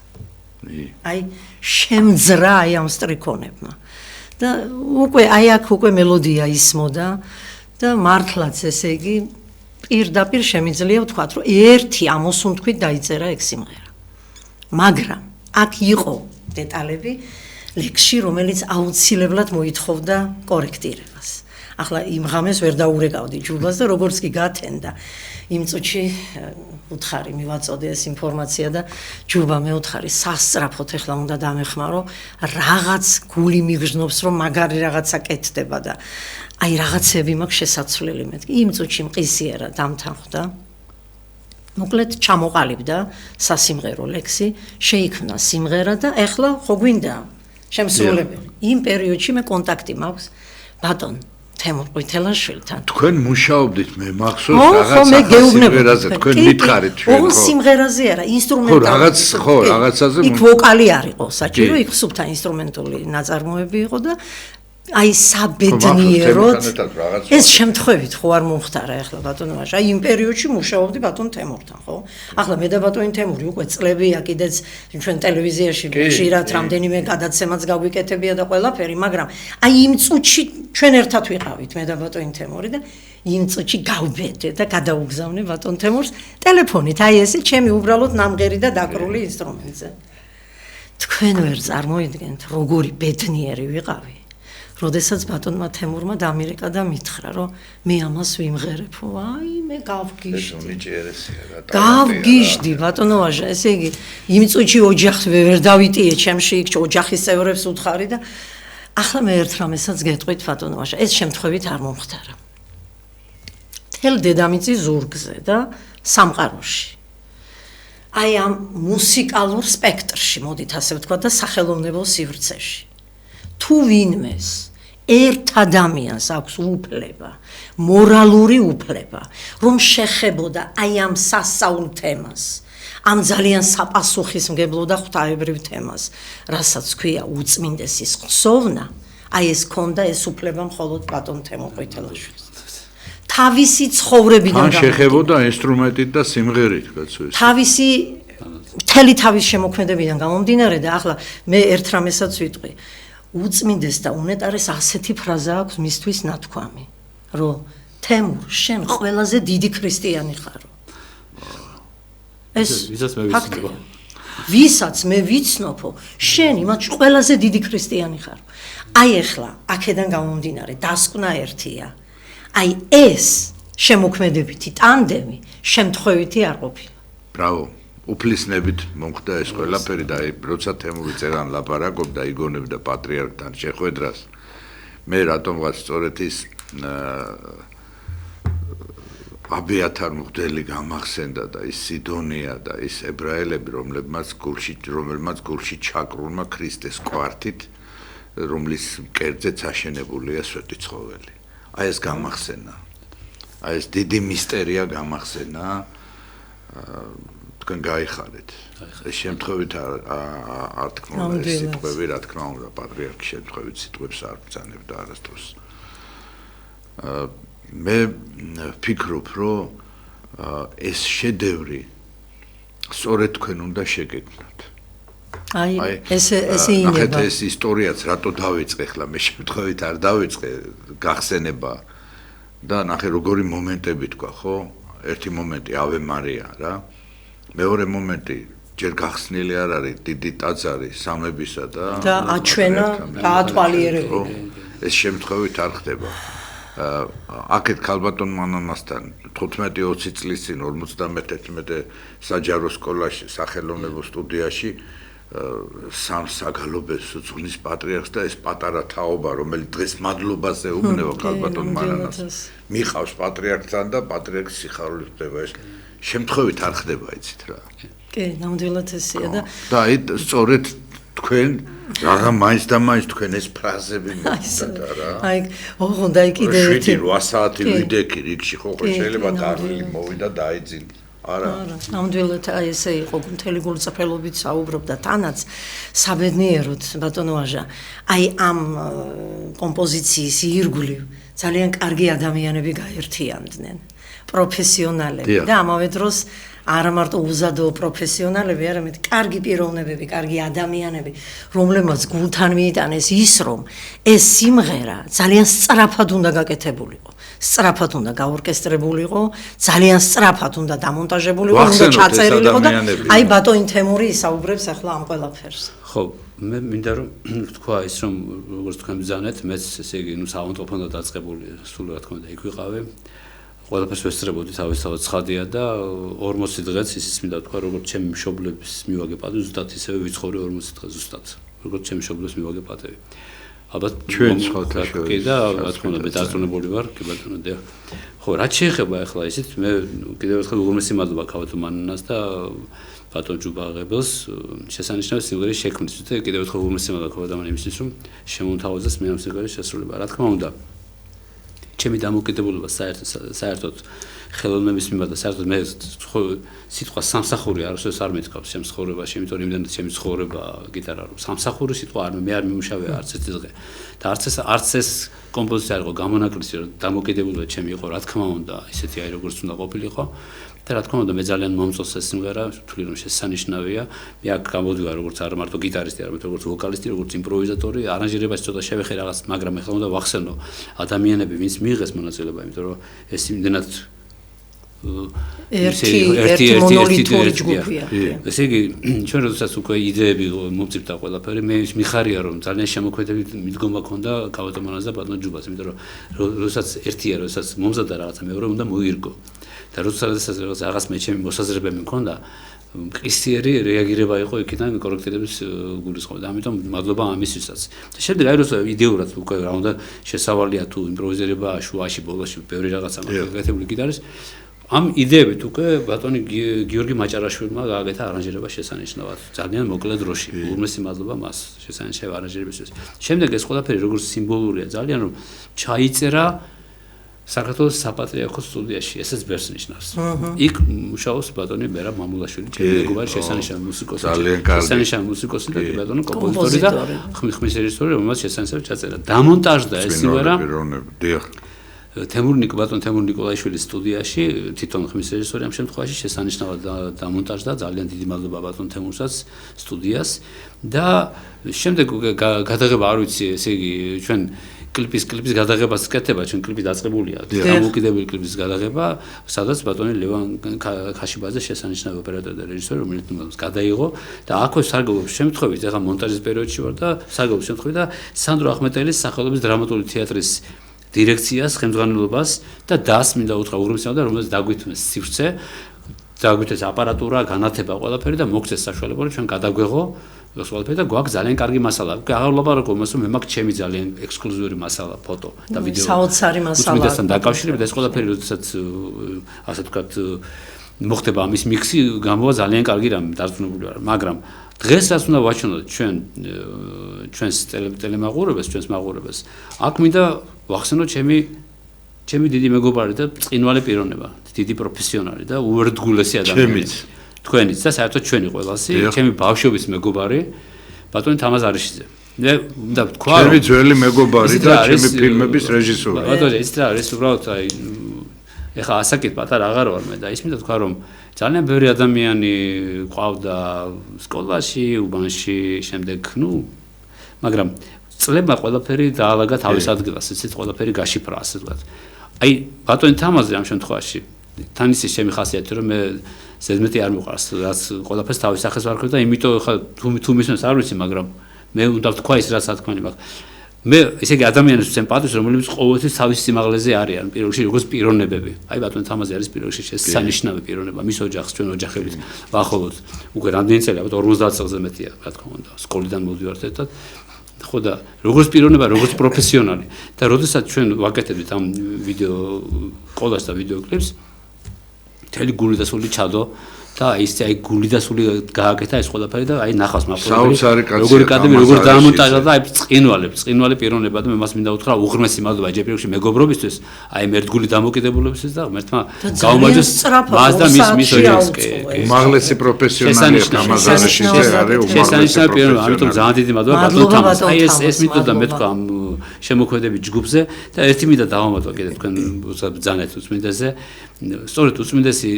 აი შემძრა აი ამ სტრიქონებმა. და უკვე აი აქ უკვე მელოდია ისმოდა და მართლაც ესე იგი პირდაპირ შემიძლია ვთქვათ რომ ერთი ამოსუნთქვით დაიწერა ეგ სიმღერა. მაგრამ აქ იყო დეტალები ლექსში რომელიც აუცილებლად მოითხოვდა კორექტირებას. ახლა იმ ღამეს ვერ დაურეკავდი ჯუბას და როგორც კი გათენდა იმ წუთში უთხარი მივაწოდე ეს ინფორმაცია და ჯუბა მეუთხარი სასწრაფოდ ახლა უნდა დამეხმარო რაღაც გული მიგრძნობს რომ მაგარი რაღაცა კეთდება და აი რაღაცები მაქვს შესაცვლელი მეთქი იმ წუთში მყისიერა დამთანხმდა მოკლედ ჩამოყალიბდა სასიმღერო ლექსი შეიქმნა სიმღერა და ახლა ხო გვინდა შემსრულებელი იმ პერიოდში მე კონტაქტი მაქვს ბატონ თემურ ყვითელაშვილთან. თქვენ მუშაობდით მე მახსოვს რაღაცა სიმღერაზე, თქვენ მითხარით ჩვენ ხო? ოღონდ სიმღერაზე არა, ინსტრუმენტული. რაღაცაზე. იქ ვოკალი არ იყო საჭირო, იქ სუფთა ინსტრუმენტული ნაწარმოები იყო და აი საბედნიეროდ ეს შემთხვევით ხო არ მომხდარა ახლა ბატონო ვაჟა აი იმ პერიოდში მუშაობდი ბატონ თემურთან ხო ახლა მე და ბატონი თემური უკვე წლებია კიდეც ჩვენ ტელევიზიაში ხშირად რამდენიმე გადაცემაც გაგვიკეთებია და ყველაფერი მაგრამ აი იმ წუთში ჩვენ ერთად ვიყავით მე და ბატონი თემური და იმ წუთში გავბედე და გადაუგზავნე ბატონ თემურს ტელეფონით აი ესე ჩემი უბრალოდ ნამღერი და დაკრული ინსტრუმენტზე თქვენ ვერ წარმოიდგენთ როგორი ბედნიერი ვიყავი როდესაც ბატონმა თემურმა დამირეკა და მითხრა, რომ მე ამას ვიმღერებო, აი მე გავგიჟდი ბატონო ვაჟა, ესე იგი, იმ წუთში ოჯახს ვერ დავიტიე ჩემში, ოჯახის წევრებს უთხარი და ახლა მე ერთ რამესაც გეტყვით ბატონო ვაჟა, ეს შემთხვევით არ მომხდარა. თელ დედამიწის ზურგზე და სამყაროში. აი ამ მუსიკალურ სპექტრში, მოდით ასე ვთქვა და სახელოვნებო სივრცეში. თუ ვინმეს ერთ ადამიანს აქვს უფლება, მორალური უფლება, რომ შეხებოდა აი ამ სასაულ თემას, ამ ძალიან საპასუხისმგებლო და ღვთაებრივ თემას, რასაც ქვია უწმინდესის ხსოვნა, აი ეს ქონდა ეს უფლება მხოლოდ ბატონ თემო ყვითელაშვილს. თავისი ცხოვრებიდან შეხებოდა ინსტრუმენტით და სიმღერით, კაცო ეს. თავისი მთელი თავის შემოქმედებიდან გამომდინარე და ახლა მე ერთ რამესაც ვიტყვი უწმინდეს და უნეტარეს ასეთი ფრაზა აქვს მისთვის ნათქვამი, რომ თემურ, შენ ყველაზე დიდი ქრისტიანი ხარო. ეს ვისაც მე ვიცნობო, შენ იმათში ყველაზე დიდი ქრისტიანი ხარო. აი ახლა, აქედან გამომდინარე, დასკვნა ერთია. აი ეს შემოქმედებითი ტანდემი შემთხვევითი არ ყოფილა. ბრავო. უფლისნებით მომხდა ეს ყველაფერი და აი როცა თემური წერან ლაპარაკობდა იგონებდა პატრიარქთან შეხვედრას მე რატომღაც სწორედ ის აბიათარ მღვდელი გამახსენდა და ის სიდონია და ის ებრაელები რომელმაც გულში ჩაკრულმა ქრისტეს კვართით რომლის კერძეც აშენებულია სვეტი ცხოველი აი ეს გამახსენა აი ეს დიდი მისტერია გამახსენა თქვენ გაიხარეთ. ეს შემთხვევით არ თქმა უნდა ეს სიტყვები, რა თქმა უნდა, პატრიარქის შემთხვევით სიტყვებს არ ბრძანებდა არასდროს. მე ვფიქრობ, რომ ეს შედევრი სწორედ თქვენ უნდა შეგექმნათ. აი ესე ინება. ნახეთ ეს ისტორიაც რატო დავიწყე ხლა მე შემთხვევით არ დავიწყე გახსენება და ნახე როგორი მომენტები თქვა, ხო? ერთი მომენტი ავე მარია რა. მეორე მომენტი ჯერ გახსნილი არ არის დიდი ტაძარი სამებისა და აჩვენა გაათვალიერება ეს შემთხვევით არ ხდება აქეთ ქალბატონ მანამასთან 15-20 წლის წინ 51 საჯარო სკოლაში სახელოვნებო სტუდიაში საგალობეს უძღვნის პატრიარქს და ეს პატარა თაობა რომელიც დღეს მადლობაზე უბნება ქალბატონ მანამას მიყავს პატრიარქთან და პატრიარქის სიხარული ხდება ეს შემთხვევით არ ხდება იცით რა. კი, ნამდვილად ესეა და აი სწორედ თქვენ რაღა მაინც და მაინც თქვენ ეს ფრაზები მოგდათ რა. აი, ოღონდ აი კიდევ 7-8 საათი ვიდექი რიგში ხო შეიძლება დაღლილი მოვიდა და აიძინ. არა. ნამდვილად აი ესე იყო მთელი გულწრფელობით საუბრობდა თანაც საბედნიეროდ ბატონო ვაჟა. აი ამ კომპოზიციის ირგვლივ ძალიან კარგი ადამიანები გაერთიანდნენ. პროფესიონალები და ამავე დროს არა მარტო უზადო პროფესიონალები, არამედ კარგი პიროვნებები, კარგი ადამიანები, რომლებმაც გულთან მიიტანეს ის, რომ ეს სიმღერა ძალიან სწრაფად უნდა გაკეთებულიყო, სწრაფად უნდა გაორკესტრებულიყო, ძალიან სწრაფად უნდა დამონტაჟებულიყო, უნდა ჩაწერილიყო და აი ბატონი თემური ისაუბრებს ახლა ამ ყველაფერს. ხო, მე მინდა რომ თქვა ის რომ როგორც თქვენ ბრძანეთ, მეც ესე იგი ნუ საავადმყოფო უნდა დაწყებული სულ რა თქმა უნდა იქ ვიყავე. ყველაფერს ვესწრებოდი თავისთავად ცხადია და 40 დღეც ისიც მინდა თქვა როგორც ჩემი მშობლების მივაგე პატევი ზუსტად ისევე ვიცხოვრე 40 დღე ზუსტად როგორც ჩემი მშობლების მივაგე პატევი ალბათ ჩვენ სხვათა კი და რა თქმა უნდა მე დარწმუნებული ვარ კი ბატონო და ხო რაც შეეხება ახლა ისიც მე კიდევ ერთხელ უღრმესი მადლობა ქალბატონ მანანას და ბატონ ჯუბაღებელს შესანიშნავი სიმღერის შექმნის და კიდევ ერთხელ უღრმესი მადლობა ქალბატონ იმისთვის რომ შემომთავაზეს მე ამ სიმღერის შესრულება რა თქმა უნდა ჩემი დამოკიდებულება საერთოდ ხელოვნების მიმართ და საერთოდ მე სიტყვა სამსახური არასდროს არ მეთქავს ჩემს ცხოვრებაში, იმიტომ რომ იმდენად ჩემი ცხოვრება გიტარა რომ სამსახური სიტყვა მე არ მიმუშავე არც ერთი დღე. და არც ეს კომპოზიცია არ იყო გამონაკლისი, რომ დამოკიდებულება ჩემი იყო, რა თქმა უნდა, ისეთი აი როგორც უნდა ყოფილიყო. და რა თქმა უნდა მე ძალიან მომწონს ეს სიმღერა, ვთვლი რომ შესანიშნავია. მე აქ გამოდივარ როგორც არა მარტო გიტარისტი, არამედ როგორც ვოკალისტი, როგორც იმპროვიზატორი, არანჟირებაში ცოტა შევეხე რაღაც, მაგრამ ეხლა უნდა ვახსენო ადამიანები, ვინც მიიღეს მონაწილეობა, იმიტომ რომ ეს იმდენად ერთი მონოლითური ჯგუფია. ესე იგი, ჩვენ როდესაც უკვე იდეები მომწიფდა ყველაფერი, მე მიხარია რომ ძალიან შემოქმედებით მიდგომა ქონდა გავატომანას და ბატონ ჯუბას, იმიტომ რომ როდესაც ერთია, როდესაც მომზადდა რაღაცა, მეორე უნდა მოირგო. და როდესაც რაღაც მე ჩემი მოსაზრებები მქონდა, მყისიერი რეაგირება იყო იქიდან კოლექტივების გულისხმობა. და ამიტომ მადლობა ამისთვისაც. და შემდეგ აი როცა იდეურად უკვე რა უნდა შესავალია თუ იმპროვიზირება შუაში, ბოლოში ბევრი რაღაცა მაგალითად გიტარის ამ იდეებით უკვე ბატონი გიორგი მაჭარაშვილმა გააკეთა არანჟირება შესანიშნავად. ძალიან მოკლე დროში. ურმესი მადლობა მას შესანიშნავ არანჟირებისთვის. შემდეგ ეს ყველაფერი როგორც სიმბოლურია, ძალიან რომ ჩაიწერა საქართველოს საპატრიარქოს სტუდიაში, ესეც ბერს ნიშნავს. იქ მუშაობს ბატონი მერა მამულაშვილი, ჩემი მეგობარი, შესანიშნავი მუსიკოსი. შესანიშნავი მუსიკოსი და ბატონი კომპოზიტორი და ხმის რეჟისორი, რომელსაც შესანიშნავად ჩაწერა. დამონტაჟდა ეს სიმღერა. ბატონ თემურ ნიკოლაიშვილის სტუდიაში, თვითონ ხმის რეჟისორი ამ შემთხვევაში შესანიშნავად დამონტაჟდა, ძალიან დიდი მადლობა ბატონ თემურსაც სტუდიას და შემდეგ გადაღება არ ვიცი, ესე იგი ჩვენ კლიპის გადაღებას ვკეთება, ჩვენ კლიპი დაწყებულია, დამოუკიდებელი კლიპის გადაღება, სადაც ბატონი ლევან ქაშიბაძე შესანიშნავი ოპერატორი და რეჟისორი, რომელიც mums გადაიღო და აქვე სარგებლობს შემთხვევით, ეხლა მონტაჟის პერიოდში ვარ და სარგებლობს შემთხვევით და სანდრო ახმეტელის სახელობის დრამატული თეატრის დირექციას, ხელმძღვანელობას და დას მინდა უთხრა უღრმესად, რომელიც დაგვითმეს სივრცე, დაგვითმეს აპარატურა, განათება ყველაფერი და მოგცეს საშუალება, რომ ჩვენ გადაგვეღო ეს ყველაფერი და გვაქვს ძალიან კარგი მასალა. აღარ ვლაპარაკობ იმასო, მე მაქვს ჩემი ძალიან ექსკლუზიური მასალა, ფოტო და ვიდეო. საოცარი მასალა. თუმცა დაკავშირებით ეს ყველაფერი, როდესაც ასე ვთქვათ, მოხდება ამის მიქსი, გამოვა ძალიან კარგი რამე, დარწმუნებული ვარ, მაგრამ დღეს რაც უნდა ვაჩვენოთ ჩვენს ტელემაყურებელს, ჩვენს მაყურებელს, აქ მინდა ვახსენო ჩემი დიდი მეგობარი და წინვალე პიროვნება, დიდი პროფესიონალი და უერთგულესი ადამიანი. თქვენიც და საერთოდ ჩვენი ყველასი, ჩემი ბავშვობის მეგობარი, ბატონი თამაზ არიშიძე. მე უნდა ვთქვა, ჩემი ძველი მეგობარი და ჩემი ფილმების რეჟისორი. ბატონი, ის რა არის უბრალოდ აი ეხა ასაკით პატარა აღარ ვარ მე და ის მინდა თქვა რომ ძალიან ბევრი ადამიანი ყავდა სკოლაში, უბანში, შემდეგ, მაგრამ წლებმა ყველაფერი დაალაგა თავის ადგილას, ისიც ყველაფერი გაშიფრა, ასე ვთქვათ. აი, ბატონი თამაზი ამ შემთხვევაში, თან ისე შემიხასიათე, რომ მე ზედმეტი არ მიყვარს, რაც ყველაფერს თავის სახეს ვარქვევ და იმიტომ ხა თუ მისმენს არ ვიცი, მაგრამ მე უნდა ვთქვა ის რაც თქვენი მაქვს. მე ესე იგი ადამიანებს ვცემ, რომლებიც ყოველთვის თავის სიმაღლეზე არიან, პირველ რიგში როგორც პიროვნებები. აი ბატონი თამაზი არის პირველ რიგში შესანიშნავი პიროვნება, მის ოჯახს, ჩვენ ოჯახებით ვახოლოთ. უკვე რამდენი წელი, ალბათ 50 წელზე მეტია, რა თქმა უნდა, სკოლიდან მოვდივართ ერთად. ხო და როგორც პიროვნება, როგორც პროფესიონალი და როდესაც ჩვენ ვაკეთებთ ამ ვიდეო კოლაჟს და ვიდეო კლიპს, მთელი გული და სული ჩადო და აი გული და სული გააკეთა ეს ყველაფერი და აი ნახავს მაპრობელი როგორი კადები როგორ დაამონტაჟა და აი წინვალი პიროვნება და მე მას მინდა უთხრა უღრმესი მადლობა ჯერ პირველში მეგობრობისთვის აი მერდგული დამოკიდებულებისთვის და ღმერთმა გაუმაჯოს მას და მის ოჯახს უმაღლესი პროფესიონალია გამაზანაში არის შესანიშნავი პიროვნება ამიტომ ძალიან დიდი მადლობა ბატონ თამაზ აი ეს მინდოდა მე თქვა ამ შემოქმედების ჯგუფზე და ერთი მინდა დავამატო კიდე თქვენ ბრძანეთ უწმინდესზე სწორედ უწმინდესი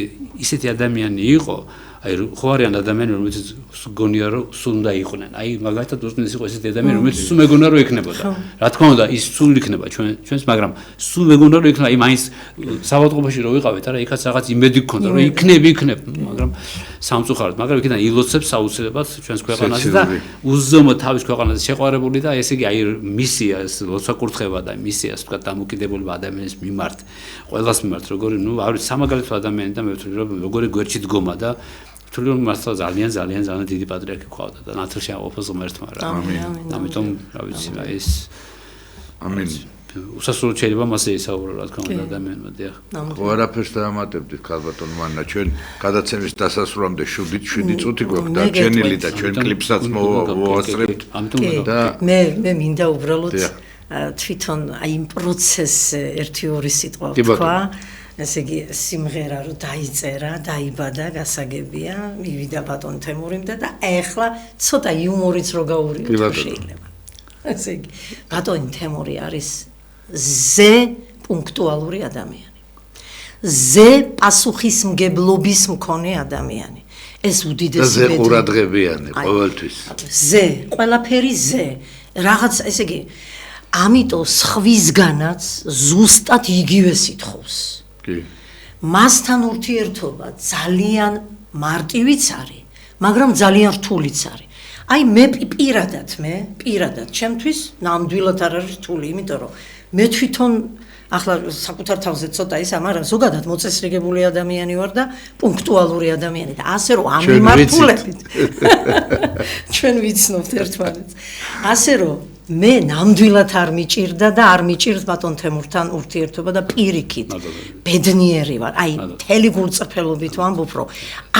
ისეთი ადამიანი იყო აი ხო არიან ადამიანები რომელიც გონია რომ სულ უნდა იყვნენ აი მაგალითად უწმინდესი იყო ესეთი ადამიანი რომელიც სულ მეგონა რომ იქნებოდა რა თქმა უნდა ის სულ იქნება ჩვენს მაგრამ სულ მეგონა რომ იქნება აი მაინც საავადმყოფოში რომ ვიყავით არა იქაც რაღაც იმედი გქონდა რომ იქნებ მაგრამ სამწუხაროდ მაგრამ იქიდან ილოცებს აუცილებლად ჩვენს ქვეყანაზე და უზომოდ თავის ქვეყანაზე შეყვარებული და ესე იგი აი მისია ეს ლოცვა-კურთხევა და მისია ასე ვთქვათ დამოკიდებულება ადამიანის მიმართ ყველას მიმართ როგორი არ ვიცი სამაგალითო ადამიანი და მე ვთვლი რომ როგორი გვერდში დგომა და ვთვლი რომ მართლა ძალიან დიდი პატრიარქი ყავდა და ნათელში აყოფს ღმერთმა რა ამიტომ რა ვიცი რა ეს ამინ უსასრულოდ შეიძლება მასე ისაუბრა რა თქმა უნდა ადამიანმა დიახ ხო არაფერს დაამატებდით ქალბატონ მანნა ჩვენ გადაცემის დასასრულამდე 7 წუთი გვაქვს დარჩენილი და ჩვენ კლიპსაც მოვასწრებთ და მე მინდა უბრალოდ თვითონ აი იმ პროცესზე 1-2 სიტყვა ვთქვა ესე იგი სიმღერა რო დაიწერა, დაიბადა, გასაგებია, მივიდა ბატონ თემურიმ და ეხლა ცოტა იუმორიც რო გაურიოთ შეიძლება. ესე იგი ბატონი თემური არის ზე პუნქტუალური ადამიანი. ზე პასუხისმგებლობის მქონე ადამიანი. ეს უდიდესი ზე ყურადღებიანი ყოველთვის. ზე, ყველაფერი ზე. რაღაც, ესე იგი, ამიტომ სხვისგანაც ზუსტად იგივე სიტყვის. კი. მასთან ურთიერთობა ძალიან მარტივიც არის, მაგრამ ძალიან რთულიც არის. აი მე პირადად, ჩემთვის ნამდვილად არ არის რთული, იმიტომ რომ მე თვითონ ახლა საკუთარ თავზე ცოტა ის მაგრამ ზოგადად მოწესრიგებული ადამიანი ვარ და პუნქტუალური ადამიანი და ასე რომ ამ მიმართულებით ჩვენ ვიცნობთ ერთმანეთს. ასე რომ მე ნამდვილად არ მიჭირდა და არ მიჭირს ბატონ თემურთან ურთიერთობა და პირიქით ბედნიერი ვარ. აი მთელი გულწრფელობით ვამბობ რომ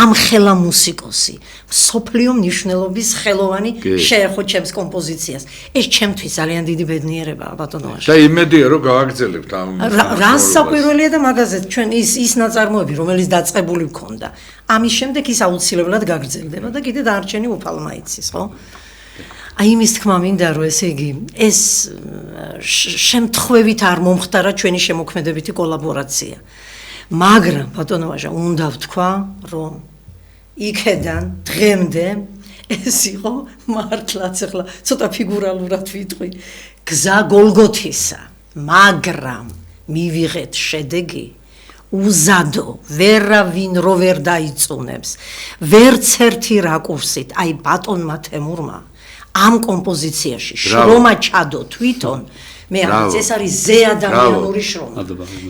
ამ ხელა მუსიკოსი სოფლიო მნიშვნელობის ხელოვანი შეეხო ჩემს კომპოზიციას. ეს ჩემთვის ძალიან დიდი ბედნიერებაა ბატონო ვაშა. და იმედია რომ გავაგრძელებთ ამ რას საკვირველია და მაგაზეთ ჩვენ ის ნაწარმოები რომელიც დაწყებული მქონდა. ამის შემდეგ ის აუცილებლად გაგრძელდება და კიდე დარჩენი უფალმა იცის, ხო? აი იმის თქმა მინდა რომ ესე იგი ეს შემთხვევით არ მომხდარა ჩვენი შემოქმედებითი კოლაბორაცია. მაგრამ ბატონო ვაჟა უნდა ვთქვა რომ იქედან დღემდე ეს იყო მართლაც ახლა ცოტა ფიგურალურად ვიტყვი გზა გოლგოთისა. მაგრამ მივიღეთ შედეგი უზადო ვერავინ რო ვერ დაიწუნებს ვერც ერთი რაკურსით აი ბატონმა თემურმა ამ კომპოზიციაში შრომა ჩადო თვითონ მე ამაც ეს არის ზე ადამიანური შრომა.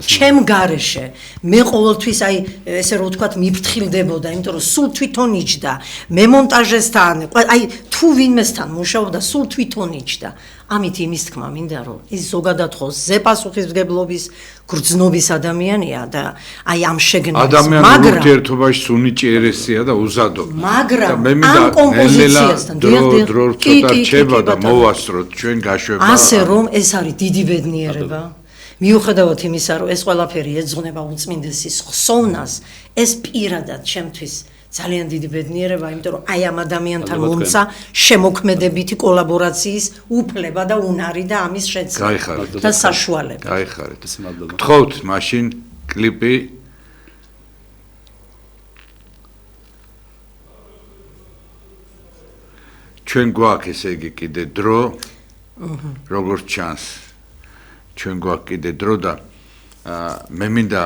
ჩემ გარეშე მე ყოველთვის აი ესე რო ვთქვათ მიფრთხილდებოდა, იმიტომ რომ სულ თვითონ იჯდა, მე მონტაჟესთან, აი თუ ვინმესთან მუშაობდა, სულ თვითონ იჯდა. ამით იმის თქმა მინდა რომ ის ზოგადად ხო ზე პასუხისმგებლობის გრძნობის ადამიანია და აი ამ შეგნას ადამიანურ ურთიერთობაში უნიჭიერესია და უზადო. მაგრამ ამ კომპოზიციასთან დრო ცოტა რჩება და მოვასწროთ ჩვენ გაშვება. ასე რომ ეს არის დიდი ბედნიერება. მიუხედავად იმისა რომ ეს ყველაფერი ეძღვნება უწმინდესის ხსოვნას, ეს პირადად ჩემთვის ძალიან დიდი ბედნიერება, იმიტომ რომ აი ამ ადამიანთან მომცა შემოქმედებითი კოლაბორაციის უფლება და უნარი და ამის შეცდომა და საშუალება. გაიხარეთ. გთხოვთ მაშინ კლიპი ჩვენ გვაქვს ესე იგი კიდე დრო როგორც ჩანს ჩვენ გვაქვს კიდე დრო და მე მინდა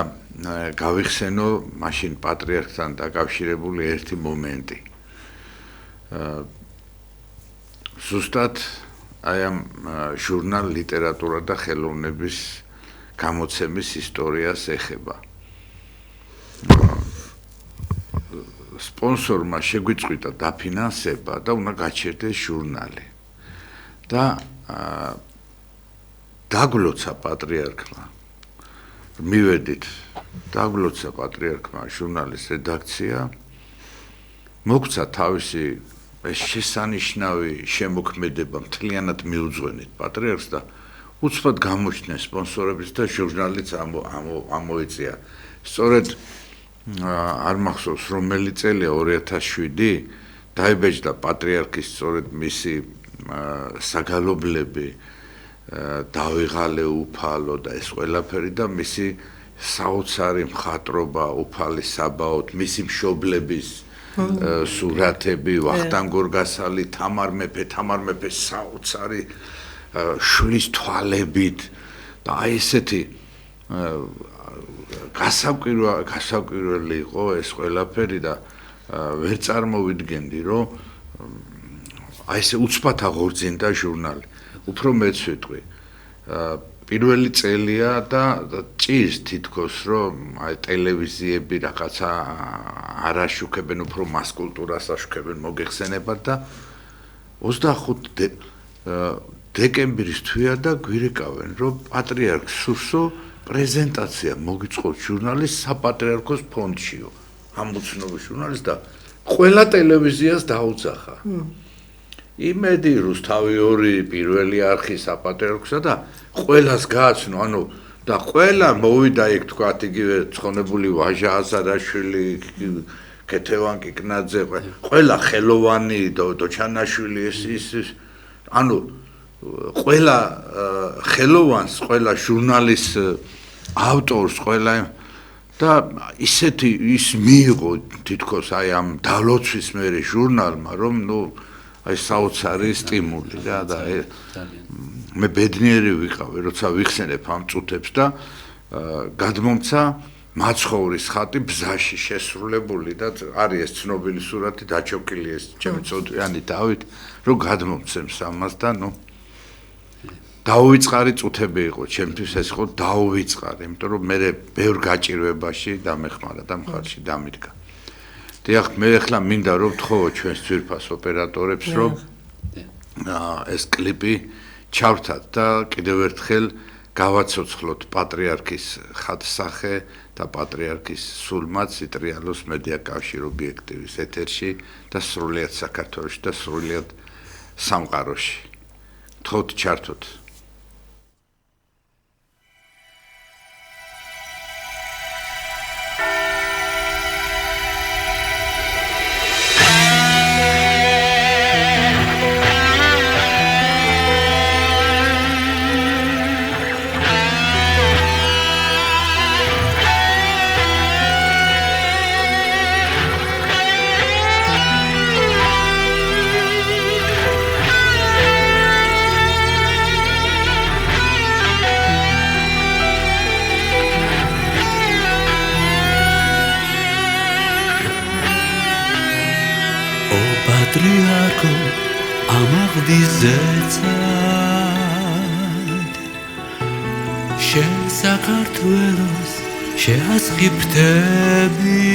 გავიხსენო მაშინ პატრიარქთან დაკავშირებული ერთი მომენტი. ზუსტად აი ამ ჟურნალ ლიტერატურა და ხელოვნების გამოცემის ისტორიას ეხება. სპონსორმა შეგვიწყვიტა დაფინანსება და უნდა გაჩერდეს ჟურნალი. და დაგლოცა პატრიარქმა მივედით დაგლოცა პატრიარქმა ჟურნალის რედაქცია მოგცა თავისი ეს შესანიშნავი შემოქმედება მთლიანად მიუძღვენით პატრიარქს და უცბად გამოჩნდნენ სპონსორების და ჟურნალიც ამოიწია. სწორედ არ მახსოვს რომელი წელია 2007 დაიბეჭდა პატრიარქის სწორედ მისი საგალობლები დავიღალე უფალო და ეს ყველაფერი და მისი საოცარი მხატვრობა უფალი საბაოდ მისი მშობლების სურათები ვახტანგ გორგასალი თამარ მეფე საოცარი შვილის თვალებით და აი ესეთი გასაკვირველი იყო ეს ყველაფერი და ვერ წარმოვიდგენდი რომ აი ესე უცბად აღორძინდა ჟურნალი. უფრო მეც ვიტყვი. პირველი წელია და ჭირს თითქოს რომ აი ტელევიზიები რაღაცა არ აშუქებენ, უფრო მას კულტურას აშუქებენ მოგეხსენებათ და 25 დეკემბრის თვეა და გვირეკავენ რომ პატრიარქ სუსო პრეზენტაცია მოგიწყოთ ჟურნალის საპატრიარქოს ფონდშიო. ამოცნობის ჟურნალის და ყველა ტელევიზიას დაუძახა. იმედი რუსთავი 2 პირველი არხი საპატრიარქოსა და ყველას გააცნო, ანუ და ყველა მოვიდა იქ თქვათ იგივე ცხონებული ვაჟა აზარაშვილი კეთევან კიკნაძე ყველა ხელოვანი დოჩანაშვილი ის ანუ ყველა ხელოვანს ყველა ჟურნალის ავტორს ყველა და ისეთი ის მიიღო თითქოს აი ამ დალოცვის მერე ჟურნალმა რომ აი საოცარი სტიმული და მე ბედნიერი ვიყავი როცა ვიხსენებ ამ წუთებს და გადმომცა მაცხოვრის ხატი ბზაში შესრულებული და არის ეს ცნობილი სურათი დაჩოქილი ეს ჩემი წოდვიანი დავით რომ გადმომცემს ამას და დაუვიწყარი წუთები იყო ჩემთვის ეს იყო დაუვიწყარი იმიტომ რომ მე ბევრ გაჭირვებაში დამეხმარა და მხარში დამიდგა დიახ მე ახლა მინდა რომ ვთხოვო ჩვენს ძვირფას ოპერატორებს რომ ეს კლიპი ჩავრთათ და კიდევ ერთხელ გავაცოცხლოთ პატრიარქის ხატსახე და პატრიარქის სულმაც იტრიალოს მედია კავშირ ობიექტივის ეთერში და სრულიად საქართველოში და სრულიად სამყაროში თოთ ჩართოთ Patriarcho amagdizetsad She sakartvelos she askhiptebi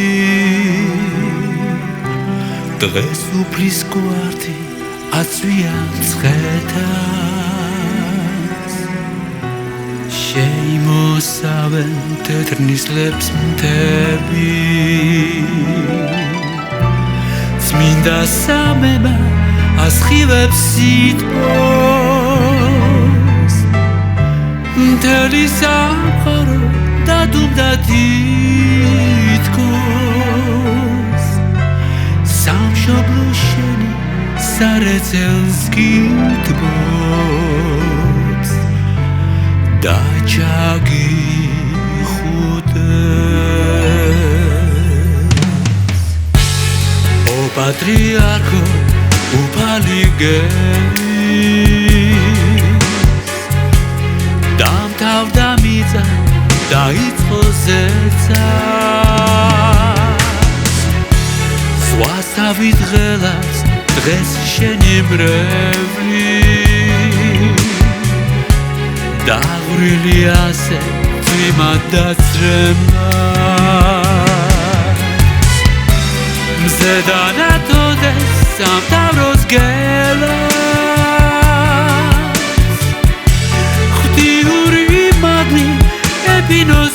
Dres uplis quarti atsviats khetas She mosaven tetrnis leps mtebi Minda sameba askhivebs sitpos Nteli samkharo dadubda titkos Samshoblo sheni saretsels gitbos Dachagi Patriarcho upaligeli Dam tav damitza daitzo zetza Swastavit gelas dres shenimrevli Davrili ase tzvimat datzremna Zedanatos samtavros gelas Khtiuri madni epinosios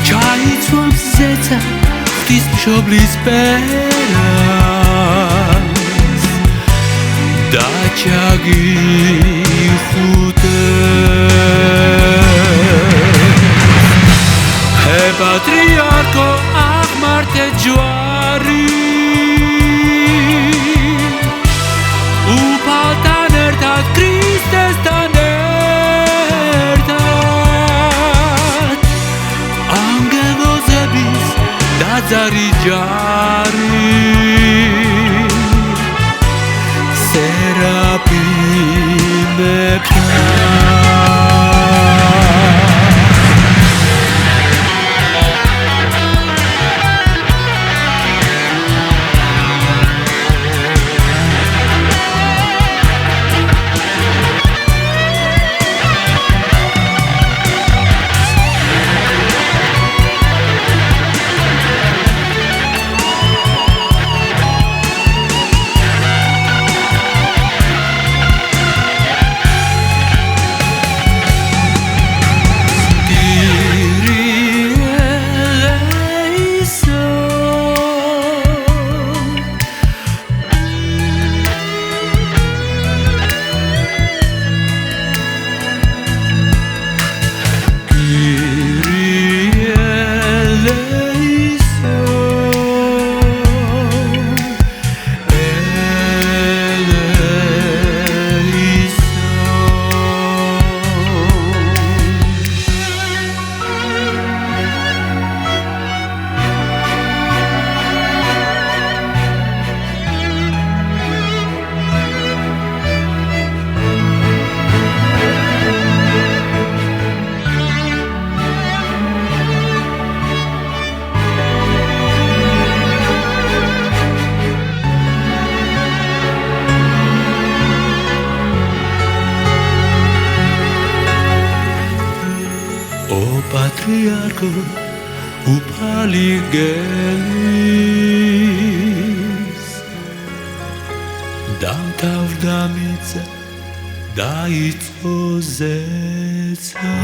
Chaitzvam zetza khtis mshoblis peras Dachagi Patriarcho Ahmarte Juari Upaltan ertat Christes tan ertat Angelos ebis Dazari Jari Serapim პატრიარქო უფალი გელის დამთავრდა მიწა დაიწყო ზეცა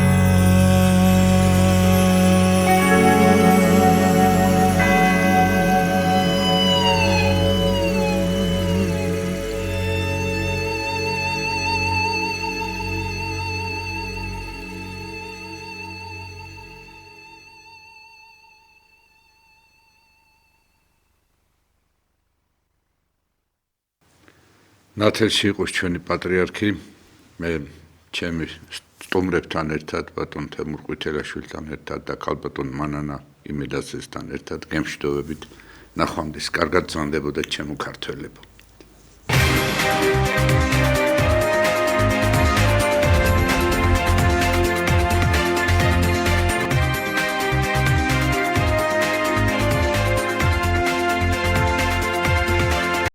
ნათელში იყოს ჩვენი პატრიარქი, მე ჩემი სტუმრებთან ერთად, ბატონ თემურ ყვითელაშვილთან ერთად და ქალბატონ მანანა იმედაცესთან ერთად გემშვიდობებით ნახვამდის, კარგად ძანდებოდეთ ჩემო ქართველებო.